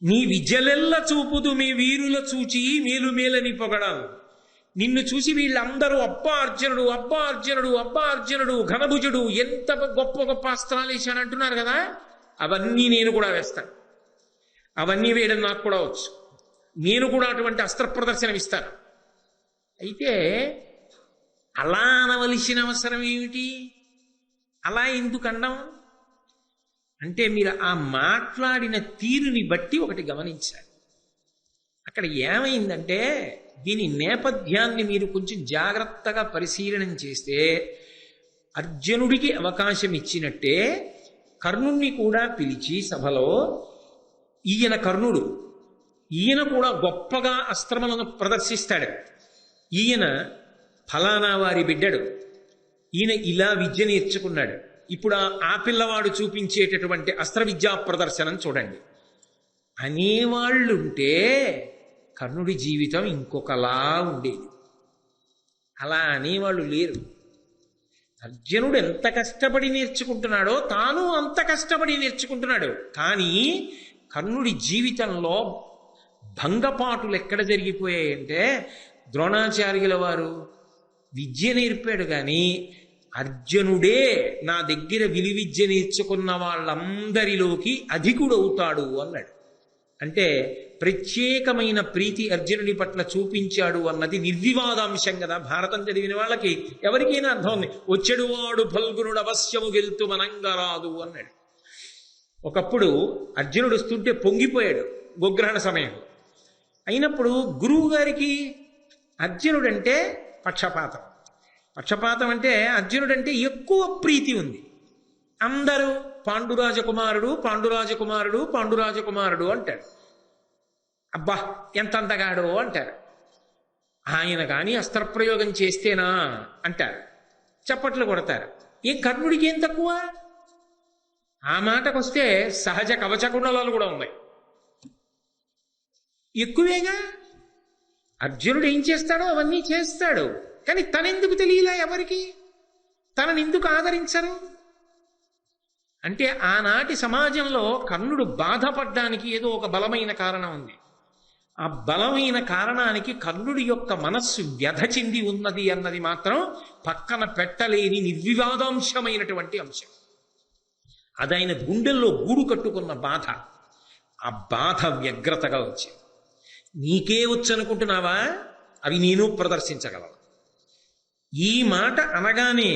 నీ విద్యలెల్ల చూపుదు మీ వీరుల చూచి మేలు మేలని పొగడం. నిన్ను చూసి వీళ్ళందరూ అబ్బా అర్జునుడు, అబ్బా అర్జునుడు, అబ్బా అర్జునుడు, ఘనభుజుడు, ఎంత గొప్ప గొప్ప అస్త్రాలు వేశానంటున్నారు కదా, అవన్నీ నేను కూడా వేస్తాను. అవన్నీ వేయడం నాకు కూడా వచ్చు. నేను కూడా అటువంటి అస్త్ర ప్రదర్శనం ఇస్తాను. అయితే అలా అనవలసిన అవసరం ఏమిటి? అలా ఎందుకు అన్నాం అంటే, మీరు ఆ మాట్లాడిన తీరుని బట్టి ఒకటి గమనించాలి. అక్కడ ఏమైందంటే, దీని నేపథ్యాన్ని మీరు కొంచెం జాగ్రత్తగా పరిశీలనం చేస్తే, అర్జునుడికి అవకాశం ఇచ్చినట్టే కర్ణుణ్ణి కూడా పిలిచి సభలో, ఈయన కర్ణుడు, ఈయన కూడా గొప్పగా అస్త్రములను ప్రదర్శిస్తాడు, ఈయన ఫలానా వారి బిడ్డడు, ఈయన ఇలా విద్య నేర్చుకున్నాడు, ఇప్పుడు ఆ పిల్లవాడు చూపించేటటువంటి అస్త్ర విద్యా ప్రదర్శనం చూడండి అనేవాళ్ళుంటే కర్ణుడి జీవితం ఇంకొకలా ఉండేది. అలా అనేవాళ్ళు లేరు. అర్జునుడు ఎంత కష్టపడి నేర్చుకుంటున్నాడో తాను అంత కష్టపడి నేర్చుకుంటున్నాడు. కానీ కర్ణుడి జీవితంలో భంగపాటులు ఎక్కడ జరిగిపోయాయంటే, ద్రోణాచార్యుల వారు విద్య నేర్పాడు, కానీ అర్జునుడే నా దగ్గర విలువిద్య నేర్చుకున్న వాళ్ళందరిలోకి అధికుడవుతాడు అన్నాడు. అంటే ప్రత్యేకమైన ప్రీతి అర్జునుడి పట్ల చూపించాడు అన్నది నిర్వివాదాంశం కదా. భారతం చదివిన వాళ్ళకి ఎవరికైనా అర్థం ఉంది. వచ్చెడువాడు ఫల్గునుడు అవశ్యము గెలుతు మనంగరాదు అన్నాడు. ఒకప్పుడు అర్జునుడు వస్తుంటే పొంగిపోయాడు గోగ్రహణ సమయం అయినప్పుడు. గురువు గారికి అర్జునుడంటే పక్షపాతం. పక్షపాతం అంటే అర్జునుడంటే ఎక్కువ ప్రీతి ఉంది. అందరూ పాండురాజకుమారుడు, పాండురాజకుమారుడు, పాండురాజకుమారుడు అంటాడు. అబ్బా ఎంత అందగాడో అంటారు. ఆయన కానీ అస్త్రప్రయోగం చేస్తేనా అంటారు, చప్పట్లు కొడతారు. ఏ కర్ణుడికి ఏం తక్కువ? ఆ మాటకొస్తే సహజ కవచకుండలాలు కూడా ఉన్నాయి, ఎక్కువేగా. అర్జునుడు ఏం చేస్తాడో అవన్నీ చేస్తాడు, కానీ తనెందుకు తెలియలే ఎవరికి? తననెందుకు ఆదరించరు? అంటే ఆనాటి సమాజంలో కర్ణుడు బాధపడ్డానికి ఏదో ఒక బలమైన కారణం ఉంది. ఆ బలమైన కారణానికి కర్ణుడి యొక్క మనస్సు వ్యధ చెంది ఉన్నది అన్నది మాత్రం పక్కన పెట్టలేని నిర్వివాదాంశమైనటువంటి అంశం. అదైన గుండెల్లో గూడు కట్టుకున్న బాధ. ఆ బాధ వ్యగ్రతగా వచ్చింది. నీకే వచ్చనుకుంటున్నావా? అవి నేను ప్రదర్శించగలను. ఈ మాట అనగానే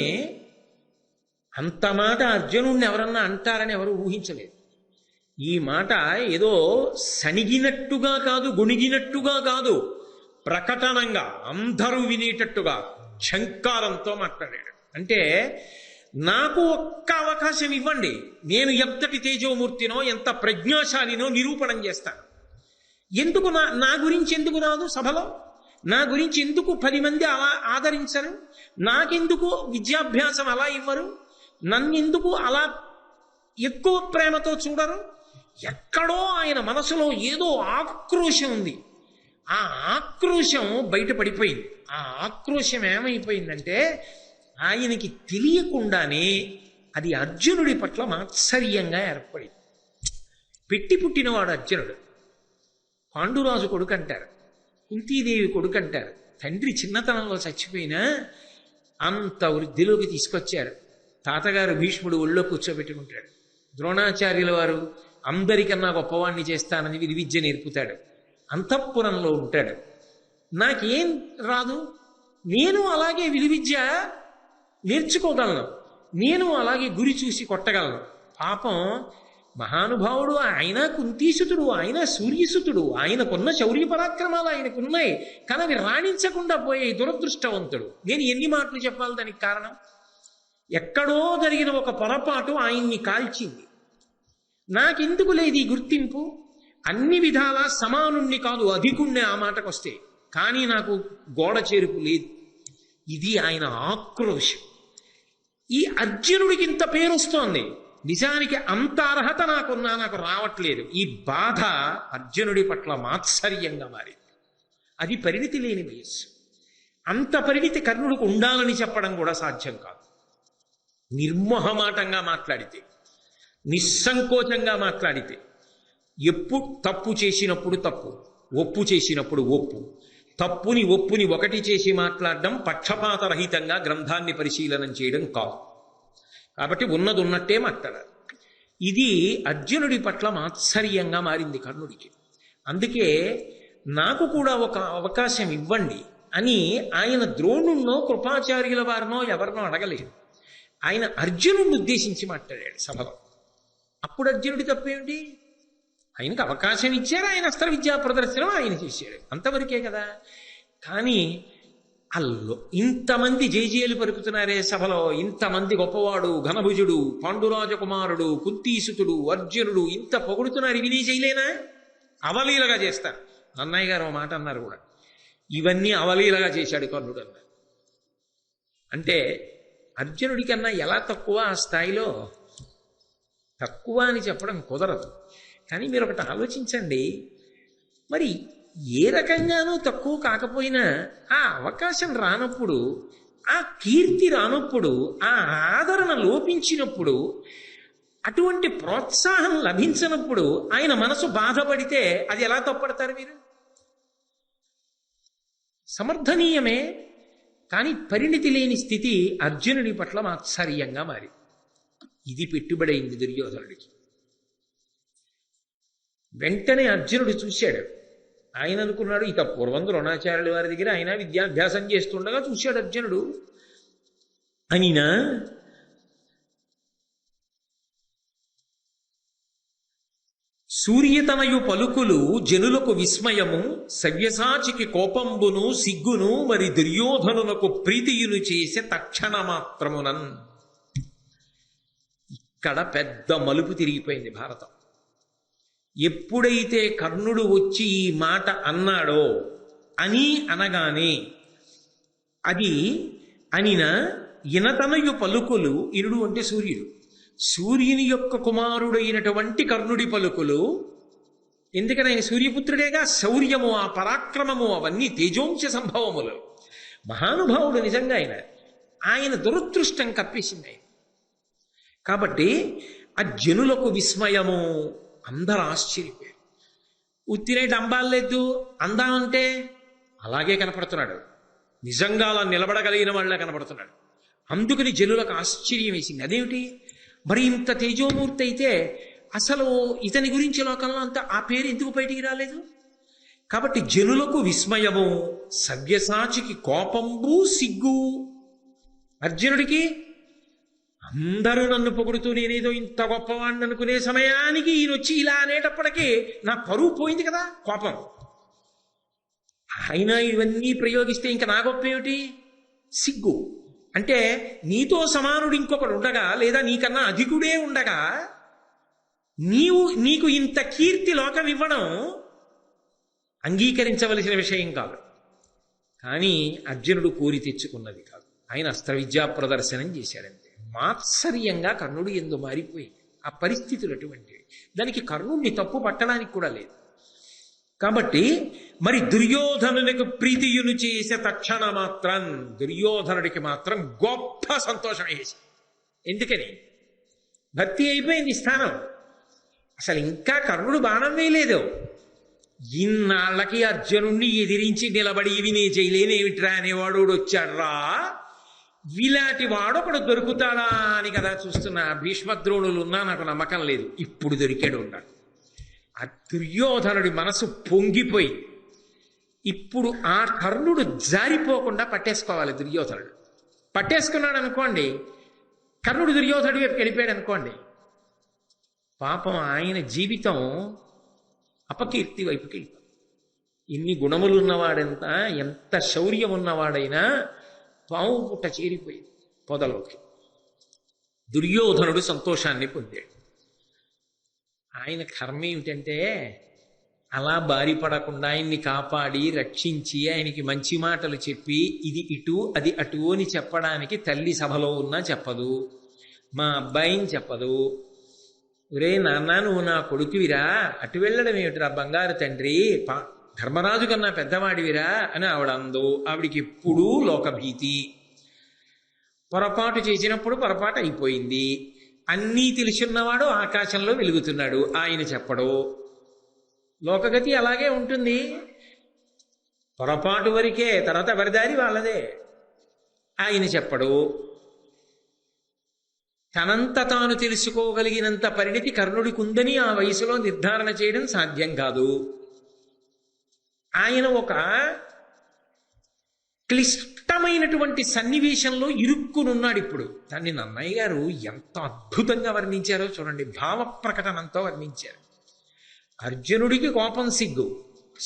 అంత మాట అర్జునుడిని ఎవరన్నా అంటారని ఎవరు ఊహించలేదు. ఈ మాట ఏదో సణిగినట్టుగా కాదు, గొణిగినట్టుగా కాదు, ప్రకటనంగా అందరూ వినేటట్టుగా ఝంకారంతో మాట్లాడాడు. అంటే నాకు ఒక్క అవకాశం ఇవ్వండి, నేను ఎంతటి తేజోమూర్తినో ఎంత ప్రజ్ఞాశాలినో నిరూపణం చేస్తాను. ఎందుకు నా గురించి ఎందుకు రాదు సభలో? నా గురించి ఎందుకు 10 మంది అలా ఆదరించరు? నాకెందుకు విద్యాభ్యాసం అలా ఇవ్వరు? నన్నెందుకు అలా ఎక్కువ ప్రేమతో చూడరు? ఎక్కడో ఆయన మనసులో ఏదో ఆక్రోశం ఉంది. ఆ ఆక్రోశం బయటపడిపోయింది. ఆ ఆక్రోశం ఏమైపోయిందంటే ఆయనకి తెలియకుండానే అది అర్జునుడి పట్ల మాత్సర్యంగా ఏర్పడింది. పెట్టి పుట్టినవాడు అర్జునుడు. పాండురాజు కొడుకు అంటారు, కుంతీదేవి కొడుకు అంటారు. తండ్రి చిన్నతనంలో చచ్చిపోయినా అంత వృద్ధిలోకి తీసుకొచ్చారు. తాతగారు భీష్ముడు ఒళ్ళో కూర్చోబెట్టుకుంటాడు. ద్రోణాచార్యుల వారు అందరికన్నా గొప్పవాణ్ణి చేస్తానని విద్య నేర్పుతాడు. అంతఃపురంలో ఉంటాడు. నాకేం రాదు, నేను అలాగే విలువిద్య నేర్చుకోగలను, నేను అలాగే గురి చూసి కొట్టగలను. పాపం మహానుభావుడు ఆయన, కుంతీసుతుడు ఆయన, సూర్యసుతుడు ఆయనకున్న శౌర్య పరాక్రమాలు ఆయనకున్నాయి, కానీ అవి రాణించకుండా పోయే దురదృష్టవంతుడు. నేను ఎన్ని మాటలు చెప్పాలి దానికి కారణం? ఎక్కడో జరిగిన ఒక పొరపాటు ఆయన్ని కాల్చింది. నాకెందుకు లేదు ఈ గుర్తింపు? అన్ని విధాలా సమానుణ్ణి కాదు, అధికుణ్ణి ఆ మాటకొస్తే, కానీ నాకు గోడ చేరుపు లేదు. ఇది ఆయన ఆక్రోశం. ఈ అర్జునుడికి ఇంత పేరు వస్తోంది, నిజానికి అంత అర్హత నాకున్నా నాకు రావట్లేదు. ఈ బాధ అర్జునుడి పట్ల మాత్సర్యంగా మారింది. అది పరిణితి లేని వయస్సు. అంత పరిణితి కర్ణుడికి ఉండాలని చెప్పడం కూడా సాధ్యం కాదు. నిర్మోహమాటంగా మాట్లాడితే, నిస్సంకోచంగా మాట్లాడితే, ఎప్పుడు తప్పు చేసినప్పుడు తప్పు, ఒప్పు చేసినప్పుడు ఒప్పు, తప్పుని ఒప్పుని ఒకటి చేసి మాట్లాడడం పక్షపాతరహితంగా గ్రంథాన్ని పరిశీలనం చేయడం కాదు. కాబట్టి ఉన్నది ఉన్నట్టే మాట్లాడాలి. ఇది అర్జునుడి పట్ల మాత్సర్యంగా మారింది కర్ణుడికి. అందుకే నాకు కూడా ఒక అవకాశం ఇవ్వండి అని ఆయన ద్రోణున్నో కృపాచార్యుల వారినో ఎవరినో అడగలేదు. ఆయన అర్జునుడిని ఉద్దేశించి మాట్లాడాడు సభలో. అప్పుడు అర్జునుడి తప్పేమిటి? ఆయనకు అవకాశం ఇచ్చారు, ఆయన అస్త్ర విద్యా ప్రదర్శనం ఆయన చేశాడు, అంతవరకే కదా. కానీ అల్లో ఇంతమంది జేజేలు పలుకుతున్నారే సభలో, ఇంతమంది గొప్పవాడు, ఘనభుజుడు, పాండురాజకుమారుడు, కుంతీసుతుడు, అర్జునుడు ఇంత పొగుడుతున్నారు, ఇవి నీ చేయలేనా? అవలీలగా చేస్తారు. అన్నయ్య గారు మాట అన్నారు కూడా, ఇవన్నీ అవలీలగా చేశాడు కర్ణుడు అన్నారు. అంటే అర్జునుడి కన్నా ఎలా తక్కువ ఆ స్థాయిలో? తక్కువ అని చెప్పడం కుదరదు. కానీ మీరు ఒకటి ఆలోచించండి, మరి ఏ రకంగానూ తక్కువ కాకపోయినా ఆ అవకాశం రానప్పుడు, ఆ కీర్తి రానప్పుడు, ఆ ఆదరణ లోపించినప్పుడు, అటువంటి ప్రోత్సాహం లభించినప్పుడు ఆయన మనసు బాధపడితే అది ఎలా తప్పడతారు మీరు? సమర్థనీయమే, కానీ పరిణితి లేని స్థితి అర్జునుడి పట్ల మాత్సర్యంగా మారి ఇది పెట్టుబడైంది దుర్యోధనుడికి. వెంటనే అర్జునుడు చూశాడు. ఆయన అనుకున్నాడు, ఇక పూర్వం ద్రోణాచార్యుల వారి దగ్గర ఆయన విద్యాభ్యాసం చేస్తుండగా చూశాడు అర్జునుడు. అనినా సూర్యతనయు పలుకులు జనులకు విస్మయము, సవ్యసాచికి కోపంబును సిగ్గును, మరి దుర్యోధనునకు ప్రీతియును చేసే తక్షణ మాత్రమునన్. ఇక్కడ పెద్ద మలుపు తిరిగిపోయింది భారతం. ఎప్పుడైతే కర్ణుడు వచ్చి ఈ మాట అన్నాడో, అని అనగానే అది అనిన ఇనతనయు పలుకులు, ఇనుడు అంటే సూర్యుడు, సూర్యుని యొక్క కుమారుడైనటువంటి కర్ణుడి పలుకులు. ఎందుకని ఆయన సూర్యపుత్రుడేగా. శౌర్యము, ఆ పరాక్రమము అవన్నీ తేజోంశ సంభవములు. మహానుభావుడు నిజంగా ఆయన దురదృష్టం కప్పేసింది ఆయన. కాబట్టి ఆ జనులకు విస్మయము, అందరూ ఆశ్చర్యపోయారు. ఉత్తినే డంబాలేదు అందామంటే అలాగే కనపడుతున్నాడు, నిజంగా అలా నిలబడగలిగిన వాళ్ళ కనపడుతున్నాడు. అందుకని జనులకు ఆశ్చర్యం వేసింది. అదేమిటి మరి ఇంత తేజోమూర్తి అయితే అసలు ఇతని గురించి లోకంలో అంతా ఆ పేరు ఎందుకు బయటికి రాలేదు? కాబట్టి జనులకు విస్మయము, సవ్యసాచికి కోపంబు సిగ్గు. అర్జునుడికి అందరూ నన్ను పొగుడుతూ నేనేదో ఇంత గొప్పవాడిని అనుకునే సమయానికి ఈయన వచ్చి ఇలా అనేటప్పటికీ నా పరువు పోయింది కదా, కోపం. ఆయన ఇవన్నీ ప్రయోగిస్తే ఇంకా నా గొప్ప ఏమిటి? సిగ్గు. అంటే నీతో సమానుడు ఇంకొకడు ఉండగా, లేదా నీకన్నా అధికుడే ఉండగా నీకు ఇంత కీర్తి లోకం ఇవ్వడం అంగీకరించవలసిన విషయం కాదు. కానీ అర్జునుడు కోరి తెచ్చుకున్నది కాదు. ఆయన అస్త్ర విద్యా ప్రదర్శనం చేశాడంతే. మాత్సర్యంగా కర్ణుడు ఎందు మారిపోయింది. ఆ పరిస్థితులు అటువంటివి. దానికి కర్ణుడిని తప్పు పట్టడానికి కూడా లేదు. కాబట్టి మరి దుర్యోధనునికి ప్రీతియును చేసే తక్షణ మాత్రం దుర్యోధనుడికి మాత్రం గొప్ప సంతోషం వేసి. ఎందుకని? భక్తి అయిపోయింది స్థానం. అసలు ఇంకా కర్ణుడు బాణం వేయలేదు. ఇన్నాళ్ళకి అర్జునుణ్ణి ఎదిరించి నిలబడి ఇవి నే చేయలేనేమిట్రా అనేవాడు వచ్చాడ్రా, వీలాంటి వాడొకడు దొరుకుతాడా అని కదా చూస్తున్నా. భీష్మద్రోణులు ఉన్నా నాకు నమ్మకం లేదు. ఇప్పుడు దొరికాడు ఉన్నాడు. ఆ దుర్యోధనుడి మనసు పొంగిపోయి ఇప్పుడు ఆ కర్ణుడు జారిపోకుండా పట్టేసుకోవాలి. దుర్యోధనుడు పట్టేసుకున్నాడు అనుకోండి, కర్ణుడు దుర్యోధనుడి వైపు వెళ్ళిపోయాడు అనుకోండి, పాపం ఆయన జీవితం అపకీర్తి వైపుకి వెళ్ళిపోతుంది. ఇన్ని గుణములు ఉన్నవాడెంత, ఎంత శౌర్యం ఉన్నవాడైనా పాము పుట్ట చేరిపోయింది పొదలోకి. దుర్యోధనుడు సంతోషాన్ని పొందాడు. ఆయన కర్మ ఏమిటంటే అలా బారిపడకుండా ఆయన్ని కాపాడి రక్షించి ఆయనకి మంచి మాటలు చెప్పి ఇది ఇటు అది అటు అని చెప్పడానికి తల్లి సభలో ఉన్నా చెప్పదు, మా అబ్బాయిని చెప్పదు. ఒరే నాన్న, నువ్వు నా కొడుకువిరా, అటు వెళ్ళడం ఏమిటిరా బంగారు తండ్రి, ధర్మరాజు కన్నా పెద్దవాడివిరా అని ఆవిడ అందో. ఆవిడికి ఎప్పుడూ లోకభీతి. పొరపాటు చేసినప్పుడు పొరపాటు అయిపోయింది. అన్నీ తెలుసున్నవాడు ఆకాశంలో వెలుగుతున్నాడు, ఆయన చెప్పడు. లోకగతి అలాగే ఉంటుంది. పొరపాటు వరకే, తర్వాత ఎవరిదారి వాళ్ళదే. ఆయన చెప్పడు. తనంత తాను తెలుసుకోగలిగినంత పరిణితి కర్ణుడికి ఉందని ఆ వయసులో నిర్ధారణ చేయడం సాధ్యం కాదు. ఆయన ఒక క్లిష్టమైనటువంటి సన్నివేశంలో ఇరుక్కునున్నాడు ఇప్పుడు. దాన్ని నన్నయ్య గారు ఎంత అద్భుతంగా వర్ణించారో చూడండి. భావ ప్రకటనంతో వర్ణించారు. అర్జునుడికి కోపం, సిగ్గు,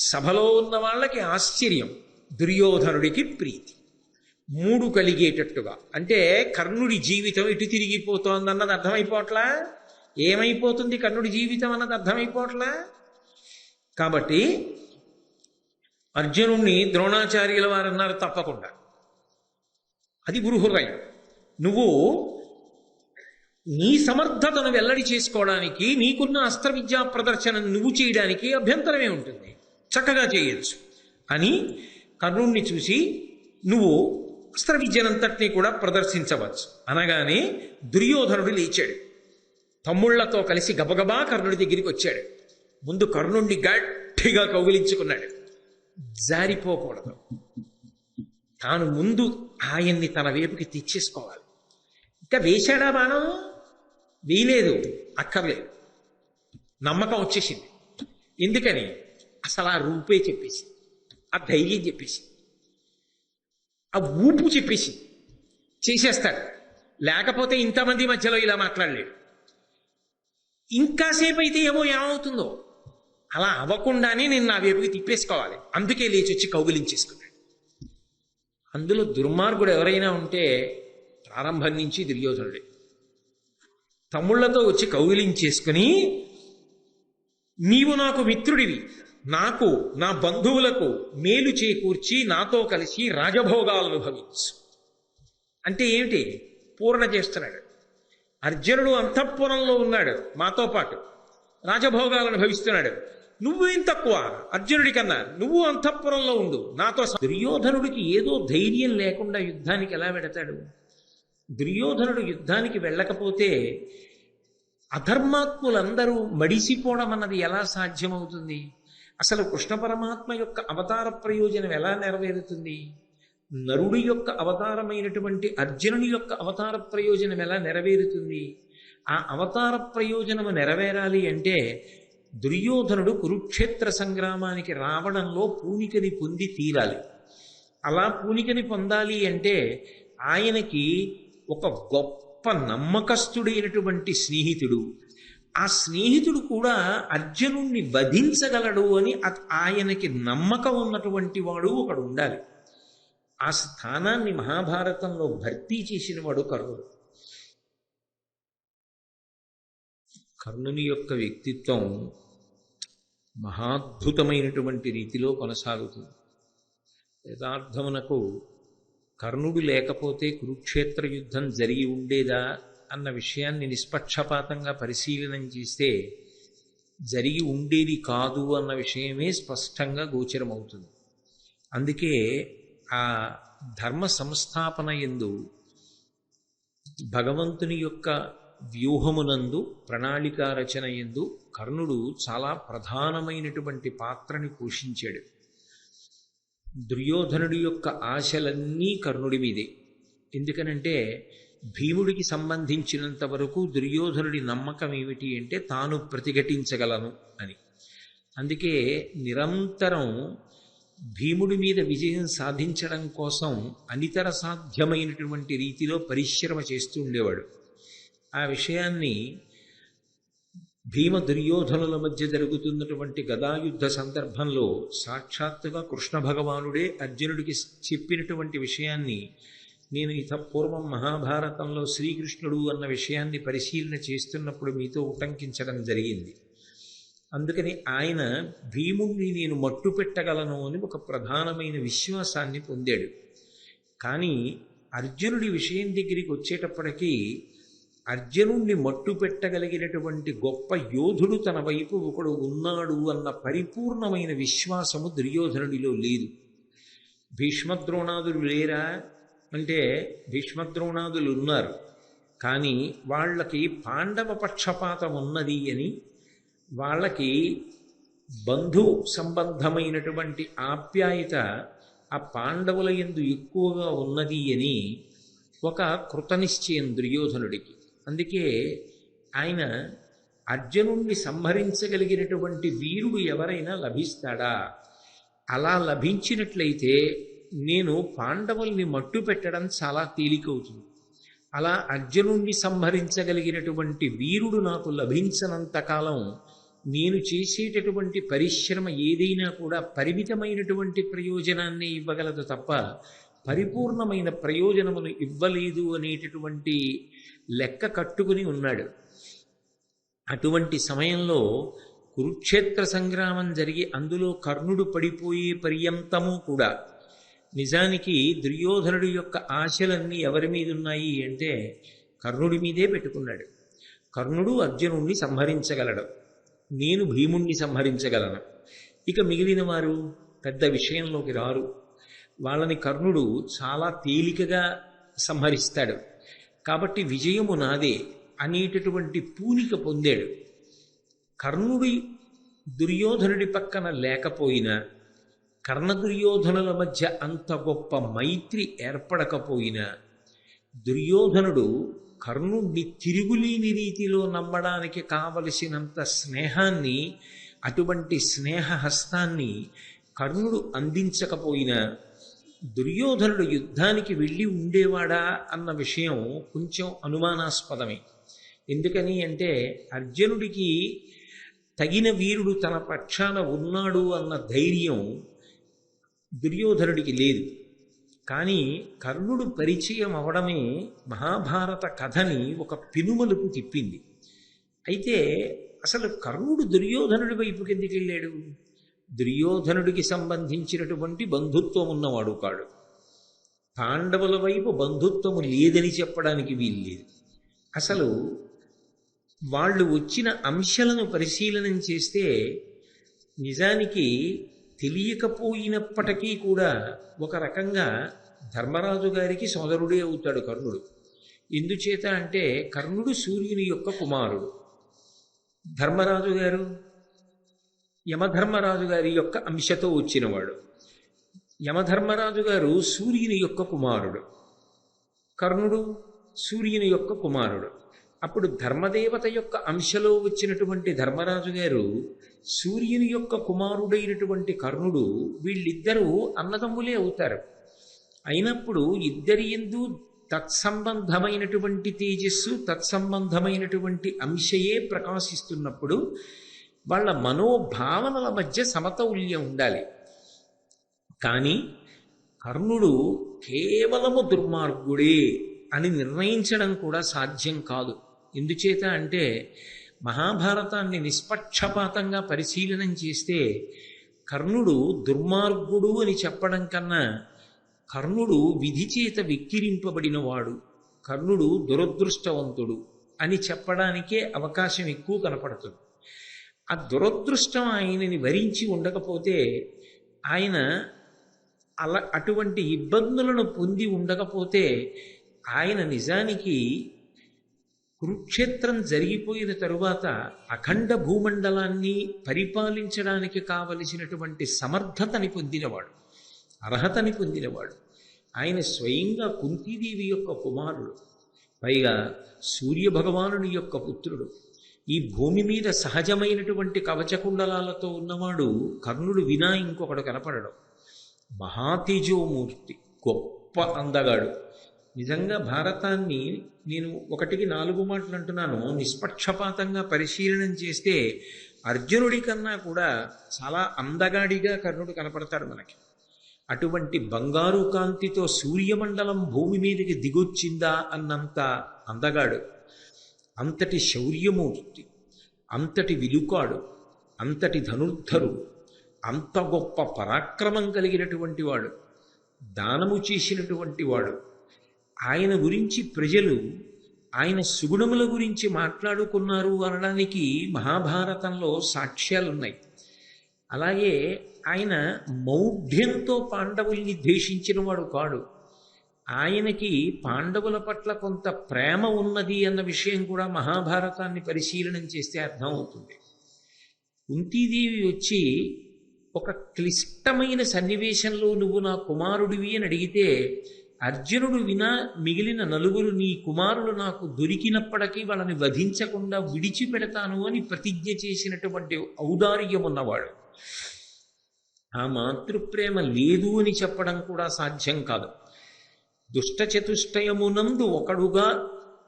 సభలో ఉన్న వాళ్ళకి ఆశ్చర్యం, దుర్యోధనుడికి ప్రీతి, మూడు కలిగేటట్టుగా. అంటే కర్ణుడి జీవితం ఇటు తిరిగిపోతోందన్నది అర్థమైపోవట్లా. ఏమైపోతుంది కర్ణుడి జీవితం అన్నది అర్థమైపోవట్లా. కాబట్టి అర్జునుణ్ణి ద్రోణాచార్యుల వారు అన్నారు, తప్పకుండా అది గురుహృదయం. నువ్వు నీ సమర్థతను వెల్లడి చేసుకోవడానికి, నీకున్న అస్త్ర విద్యా ప్రదర్శన నువ్వు చేయడానికి అభ్యంతరమే ఉంటుంది, చక్కగా చేయొచ్చు అని కర్ణుణ్ణి చూసి నువ్వు అస్త్ర విద్యనంతటినీ కూడా ప్రదర్శించవచ్చు అనగానే దుర్యోధనుడు లేచాడు. తమ్ముళ్లతో కలిసి గబగబా కర్ణుడి దగ్గరికి వచ్చాడు. ముందు కర్ణుణ్ణి గట్టిగా కౌగిలించుకున్నాడు. జారిపోకూడదు. తాను ముందు ఆయన్ని తన వైపుకి తెచ్చేసుకోవాలి. ఇంకా వేశాడా బాణం? వేయలేదు, అక్కర్లేదు. నమ్మకం వచ్చేసింది. ఎందుకని? అసలు ఆ రూపే చెప్పేసి, ఆ ధైర్యం చెప్పేసి, ఆ ఊపు చెప్పేసి చేసేస్తాడు. లేకపోతే ఇంతమంది మధ్యలో ఇలా మాట్లాడలేడు. ఇంకాసేపు అయితే ఏమవుతుందో అలా అవ్వకుండానే నేను నా వైపుకి తిప్పేసుకోవాలి. అందుకే లేచి వచ్చి కౌగిలించేసుకున్నాడు. అందులో దుర్మార్గుడు ఎవరైనా ఉంటే ప్రారంభం నుంచి దుర్యోధనుడే. తమ్ముళ్లతో వచ్చి కౌగిలించేసుకుని, నీవు నాకు మిత్రుడివి, నాకు నా బంధువులకు మేలు చేకూర్చి నాతో కలిసి రాజభోగాలను అనుభవించు అంటే ఏమిటి? పూర్ణ చేస్తున్నాడు. అర్జునుడు అంతఃపురంలో ఉన్నాడు, మాతో పాటు రాజభోగాలను అనుభవిస్తున్నాడు. నువ్వేం తక్కువ అర్జునుడి కన్నా, నువ్వు అంతఃపురంలో ఉండు నాతో. దుర్యోధనుడికి ఏదో ధైర్యం లేకుండా యుద్ధానికి ఎలా వెడతాడు? దుర్యోధనుడు యుద్ధానికి వెళ్ళకపోతే అధర్మాత్ములందరూ మడిసిపోవడం అన్నది ఎలా సాధ్యమవుతుంది? అసలు కృష్ణ పరమాత్మ యొక్క అవతార ప్రయోజనం ఎలా నెరవేరుతుంది? నరుడి యొక్క అవతారమైనటువంటి అర్జునుని యొక్క అవతార ప్రయోజనం ఎలా నెరవేరుతుంది? ఆ అవతార ప్రయోజనము నెరవేరాలి అంటే దుర్యోధనుడు కురుక్షేత్ర సంగ్రామానికి రావడంలో పూనికని పొంది తీరాలి. అలా పూనికని పొందాలి అంటే ఆయనకి ఒక గొప్ప గొప్ప నమ్మకస్తుడైనటువంటి స్నేహితుడు. ఆ స్నేహితుడు కూడా అర్జునుణ్ణి వధించగలడు అని ఆయనకి నమ్మకం ఉన్నటువంటి వాడు ఒకడు ఉండాలి. ఆ స్థానాన్ని మహాభారతంలో భర్తీ చేసిన వాడు కర్ణుడు. కర్ణుని యొక్క వ్యక్తిత్వం మహాద్భుతమైనటువంటి రీతిలో కొనసాగుతుంది. యథార్థమునకు కర్ణుడు లేకపోతే కురుక్షేత్ర యుద్ధం జరిగి ఉండేదా అన్న విషయాన్ని నిష్పక్షపాతంగా పరిశీలనం చేస్తే జరిగి ఉండేది కాదు అన్న విషయమే స్పష్టంగా గోచరమవుతుంది. అందుకే ఆ ధర్మ సంస్థాపన యందు భగవంతుని యొక్క వ్యూహమునందు ప్రణాళికా రచన యందు కర్ణుడు చాలా ప్రధానమైనటువంటి పాత్రని పోషించాడు. దుర్యోధనుడి యొక్క ఆశలన్నీ కర్ణుడి మీదే. ఎందుకనంటే భీముడికి సంబంధించినంత వరకు దుర్యోధనుడి నమ్మకం ఏమిటి అంటే తాను ప్రతిఘటించగలను అని. అందుకే నిరంతరం భీముడి మీద విజయం సాధించడం కోసం అనితర సాధ్యమైనటువంటి రీతిలో పరిశ్రమ చేస్తూ ఉండేవాడు. ఆ విషయాన్ని భీమ దుర్యోధనుల మధ్య జరుగుతున్నటువంటి గదాయుద్ధ సందర్భంలో సాక్షాత్తుగా కృష్ణ భగవానుడే అర్జునుడికి చెప్పినటువంటి విషయాన్ని నేను పూర్వం మహాభారతంలో శ్రీకృష్ణుడు అన్న విషయాన్ని పరిశీలన చేస్తున్నప్పుడు మీతో ఉటంకించడం జరిగింది. అందుకని ఆయన భీముణ్ణి నేను మట్టు పెట్టగలను అని ఒక ప్రధానమైన విశ్వాసాన్ని పొందాడు. కానీ అర్జునుడి విషయం దగ్గరికి వచ్చేటప్పటికీ అర్జునుణ్ణి మట్టు పెట్టగలిగినటువంటి గొప్ప యోధుడు తన వైపు ఒకడు ఉన్నాడు అన్న పరిపూర్ణమైన విశ్వాసము దుర్యోధనుడిలో లేదు. భీష్మద్రోణాదులు లేరా అంటే భీష్మద్రోణాదులు ఉన్నారు. కానీ వాళ్ళకి పాండవ పక్షపాతం ఉన్నది అని, వాళ్ళకి బంధు సంబంధమైనటువంటి ఆప్యాయత ఆ పాండవుల యందు ఎక్కువగా ఉన్నది అని ఒక కృతనిశ్చయం దుర్యోధనుడికి. అందుకే ఆయన అర్జునుణ్ణి సంహరించగలిగినటువంటి వీరుడు ఎవరైనా లభిస్తాడా, అలా లభించినట్లయితే నేను పాండవుల్ని మట్టు పెట్టడం చాలా తేలికవుతుంది. అలా అర్జునుణ్ణి సంహరించగలిగినటువంటి వీరుడు నాకు లభించనంత కాలం నేను చేసేటటువంటి పరిశ్రమ ఏదైనా కూడా పరిమితమైనటువంటి ప్రయోజనాన్ని ఇవ్వగలదు తప్ప పరిపూర్ణమైన ప్రయోజనమును ఇవ్వలేదు అనేటటువంటి లెక్క కట్టుకుని ఉన్నాడు. అటువంటి సమయంలో కురుక్షేత్ర సంగ్రామం జరిగి అందులో కర్ణుడు పడిపోయే పర్యంతము కూడా నిజానికి దుర్యోధనుడి యొక్క ఆశలన్నీ ఎవరి మీద ఉన్నాయి అంటే కర్ణుడి మీదే పెట్టుకున్నాడు. కర్ణుడు అర్జునుణ్ణి సంహరించగలడు, నేను భీముణ్ణి సంహరించగలను. ఇక మిగిలిన వారు పెద్ద విషయంలోకి రారు. వాళ్ళని కర్ణుడు చాలా తేలికగా సంహరిస్తాడు. కాబట్టి విజయము నాదే అనేటటువంటి పూనిక పొందాడు. కర్ణుడి దుర్యోధనుడి పక్కన లేకపోయినా, కర్ణ దుర్యోధనుల మధ్య అంత గొప్ప మైత్రి ఏర్పడకపోయినా, దుర్యోధనుడు కర్ణుడిని తిరుగులేని రీతిలో నమ్మడానికి కావలసినంత స్నేహాన్ని, అటువంటి స్నేహహస్తాన్ని కర్ణుడు అందించకపోయినా దుర్యోధనుడు యుద్ధానికి వెళ్ళి ఉండేవాడా అన్న విషయం కొంచెం అనుమానాస్పదమే. ఎందుకని అంటే అర్జునుడికి తగిన వీరుడు తన పక్షాన ఉన్నాడు అన్న ధైర్యం దుర్యోధనుడికి లేదు. కానీ కర్ణుడు పరిచయం అవడమే మహాభారత కథని ఒక పెనుమలుపు తిప్పింది. అయితే అసలు కర్ణుడు దుర్యోధనుడి వైపుకి ఎందుకు వెళ్ళాడు? దుర్యోధనుడికి సంబంధించినటువంటి బంధుత్వం ఉన్నవాడు కాడు. పాండవుల వైపు బంధుత్వము లేదని చెప్పడానికి వీల్లేదు. అసలు వాళ్ళు వచ్చిన అంశాలను పరిశీలనం చేస్తే నిజానికి తెలియకపోయినప్పటికీ కూడా ఒక రకంగా ధర్మరాజు గారికి సోదరుడే అవుతాడు కర్ణుడు. ఎందుచేత అంటే కర్ణుడు సూర్యుని యొక్క కుమారుడు, ధర్మరాజు గారు యమధర్మరాజు గారి యొక్క అంశతో వచ్చినవాడు. యమధర్మరాజు గారు సూర్యుని యొక్క కుమారుడు, కర్ణుడు సూర్యుని యొక్క కుమారుడు. అప్పుడు ధర్మదేవత యొక్క అంశలో వచ్చినటువంటి ధర్మరాజు గారు సూర్యుని యొక్క కుమారుడైనటువంటి కర్ణుడు, వీళ్ళిద్దరూ అన్నదమ్ములే అవుతారు. అయినప్పుడు ఇద్దరి యందు తత్సంబంధమైనటువంటి తేజస్సు, తత్సంబంధమైనటువంటి అంశయే ప్రకాశిస్తున్నప్పుడు వాళ్ళ మనోభావనల మధ్య సమతౌల్యం ఉండాలి. కానీ కర్ణుడు కేవలము దుర్మార్గుడే అని నిర్ణయించడం కూడా సాధ్యం కాదు. ఎందుచేత అంటే మహాభారతాన్ని నిష్పక్షపాతంగా పరిశీలనం చేస్తే కర్ణుడు దుర్మార్గుడు అని చెప్పడం కన్నా కర్ణుడు విధి చేత వెక్కిరింపబడినవాడు, కర్ణుడు దురదృష్టవంతుడు అని చెప్పడానికే అవకాశం ఎక్కువ కనపడుతుంది. ఆ దురదృష్టం ఆయనని వరించి ఉండకపోతే, ఆయన అటువంటి ఇబ్బందులను పొంది ఉండకపోతే, ఆయన నిజానికి కురుక్షేత్రం జరిగిపోయిన తరువాత అఖండ భూమండలాన్ని పరిపాలించడానికి కావలసినటువంటి సమర్థతని పొందినవాడు, అర్హతని పొందినవాడు. ఆయన స్వయంగా కుంతీదేవి యొక్క కుమారుడు, పైగా సూర్యభగవానుని యొక్క పుత్రుడు. ఈ భూమి మీద సహజమైనటువంటి కవచకుండలాలతో ఉన్నవాడు కర్ణుడు వినా ఇంకొకడు కనపడడం. మహాతేజోమూర్తి, గొప్ప అందగాడు. నిజంగా భారతాన్ని నేను 1కి 4 మాటలు అంటున్నాను, నిష్పక్షపాతంగా పరిశీలనం చేస్తే అర్జునుడి కన్నా కూడా చాలా అందగాడిగా కర్ణుడు కనపడతాడు మనకి. అటువంటి బంగారు కాంతితో సూర్యమండలం భూమి మీదకి దిగొచ్చిందా అన్నంత అందగాడు, అంతటి శౌర్యమూర్తి, అంతటి విలుకాడు, అంతటి ధనుర్ధరుడు, అంత గొప్ప పరాక్రమం కలిగినటువంటి వాడు, దానము చేసినటువంటి వాడు. ఆయన గురించి ప్రజలు ఆయన సుగుణముల గురించి మాట్లాడుకున్నారు అనడానికి మహాభారతంలో సాక్ష్యాలున్నాయి. అలాగే ఆయన మౌఢ్యంతో పాండవుల్ని ద్వేషించిన వాడు కాడు. ఆయనకి పాండవుల పట్ల కొంత ప్రేమ ఉన్నది అన్న విషయం కూడా మహాభారతాన్ని పరిశీలనం చేస్తే అర్థమవుతుంది. కుంతీదేవి వచ్చి ఒక క్లిష్టమైన సన్నివేశంలో నువ్వు నా కుమారుడివి అని అడిగితే, అర్జునుడు వినా మిగిలిన 4 నీ కుమారులు నాకు దొరికినప్పటికీ వాళ్ళని వధించకుండా విడిచిపెడతాను అని ప్రతిజ్ఞ చేసినటువంటి ఔదార్యం ఉన్నవాడు. ఆ మాతృప్రేమ లేదు అని చెప్పడం కూడా సాధ్యం కాదు. దుష్టచతుష్టయమునందు ఒకడుగా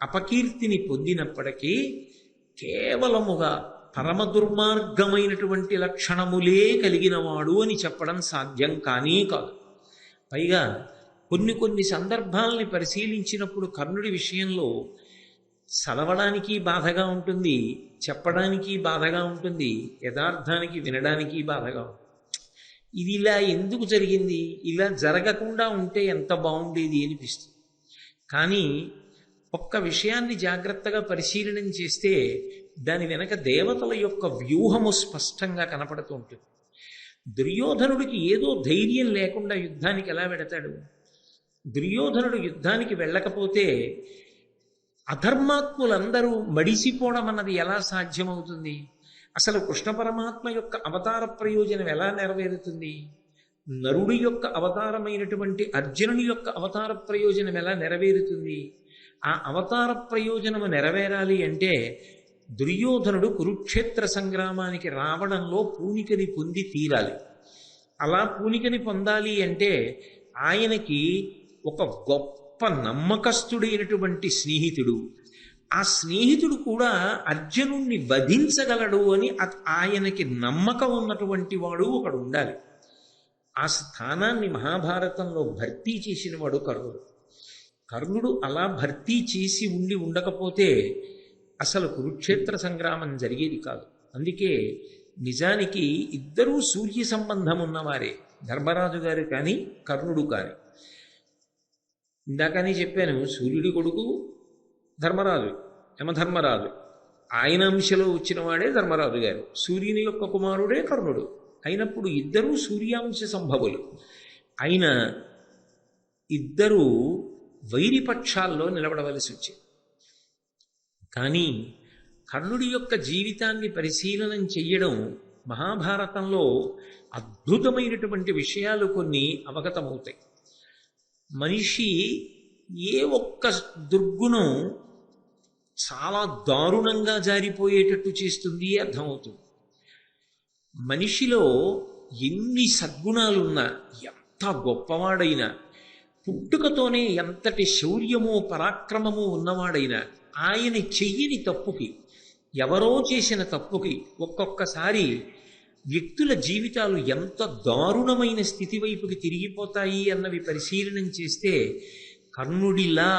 అపకీర్తిని పొందినప్పటికీ కేవలముగా పరమ దుర్మార్గమైనటువంటి లక్షణములే కలిగినవాడు అని చెప్పడం సాధ్యం కానీ కాదు. పైగా కొన్ని సందర్భాలని పరిశీలించినప్పుడు కర్ణుడి విషయంలో చదవడానికి బాధగా ఉంటుంది, చెప్పడానికి బాధగా ఉంటుంది, యథార్థానికి వినడానికి బాధగా ఉంటుంది. ఇది ఇలా ఎందుకు జరిగింది, ఇలా జరగకుండా ఉంటే ఎంత బాగుండేది అనిపిస్తుంది. కానీ ఒక్క విషయాన్ని జాగ్రత్తగా పరిశీలనం చేస్తే దాని వెనక దేవతల యొక్క వ్యూహము స్పష్టంగా కనపడుతూ ఉంటుంది. దుర్యోధనుడికి ఏదో ధైర్యం లేకుండా యుద్ధానికి ఎలా వెడతాడు? దుర్యోధనుడు యుద్ధానికి వెళ్ళకపోతే అధర్మాత్ములందరూ మడిసిపోవడం అన్నది ఎలా సాధ్యమవుతుంది? అసలు కృష్ణ పరమాత్మ యొక్క అవతార ప్రయోజనం ఎలా నెరవేరుతుంది? నరుడి యొక్క అవతారమైనటువంటి అర్జునుని యొక్క అవతార ప్రయోజనం ఎలా నెరవేరుతుంది? ఆ అవతార ప్రయోజనము నెరవేరాలి అంటే దుర్యోధనుడు కురుక్షేత్ర సంగ్రామానికి రావడంలో పూనికని పొంది తీరాలి. అలా పూనికని పొందాలి అంటే ఆయనకి ఒక గొప్ప నమ్మకస్తుడైనటువంటి స్నేహితుడు, ఆ స్నేహితుడు కూడా అర్జునుణ్ణి వధించగలడు అని ఆయనకి నమ్మకం ఉన్నటువంటి వాడు ఒకడు ఉండాలి. ఆ స్థానాన్ని మహాభారతంలో భర్తీ చేసిన వాడు కర్ణుడు. కర్ణుడు అలా భర్తీ చేసి ఉండకపోతే అసలు కురుక్షేత్ర సంగ్రామం జరిగేది కాదు. అందుకే నిజానికి ఇద్దరూ సూర్య సంబంధం ఉన్నవారే, ధర్మరాజు గారు కానీ కర్ణుడు కానీ. ఇందాకనే చెప్పాను, సూర్యుడి కొడుకు ధర్మరాజు, యమధర్మరాజు, ఆయన అంశలో వచ్చిన వాడే ధర్మరాజు గారు, సూర్యుని యొక్క కుమారుడే కర్ణుడు. అయినప్పుడు ఇద్దరూ సూర్యాంశ సంభవులు అయిన ఇద్దరూ వైరిపక్షాల్లో నిలబడవలసి వచ్చింది. కానీ కర్ణుడి యొక్క జీవితాన్ని పరిశీలనం చెయ్యడం మహాభారతంలో అద్భుతమైనటువంటి విషయాలు కొన్ని అవగతమవుతాయి. మనిషి ఏ ఒక్క దుర్గుణం చాలా దారుణంగా జారిపోయేటట్టు చేస్తుంది అర్థమవుతుంది. మనిషిలో ఎన్ని సద్గుణాలున్నా, ఎంత గొప్పవాడైనా పుట్టుకతోనే ఎంతటి శౌర్యమో పరాక్రమము ఉన్నవాడైనా ఆయన చెయ్యని తప్పుకి, ఎవరో చేసిన తప్పుకి ఒక్కొక్కసారి వ్యక్తుల జీవితాలు ఎంత దారుణమైన స్థితి వైపుకి తిరిగిపోతాయి అన్నవి పరిశీలనం చేస్తే కర్ణుడిలా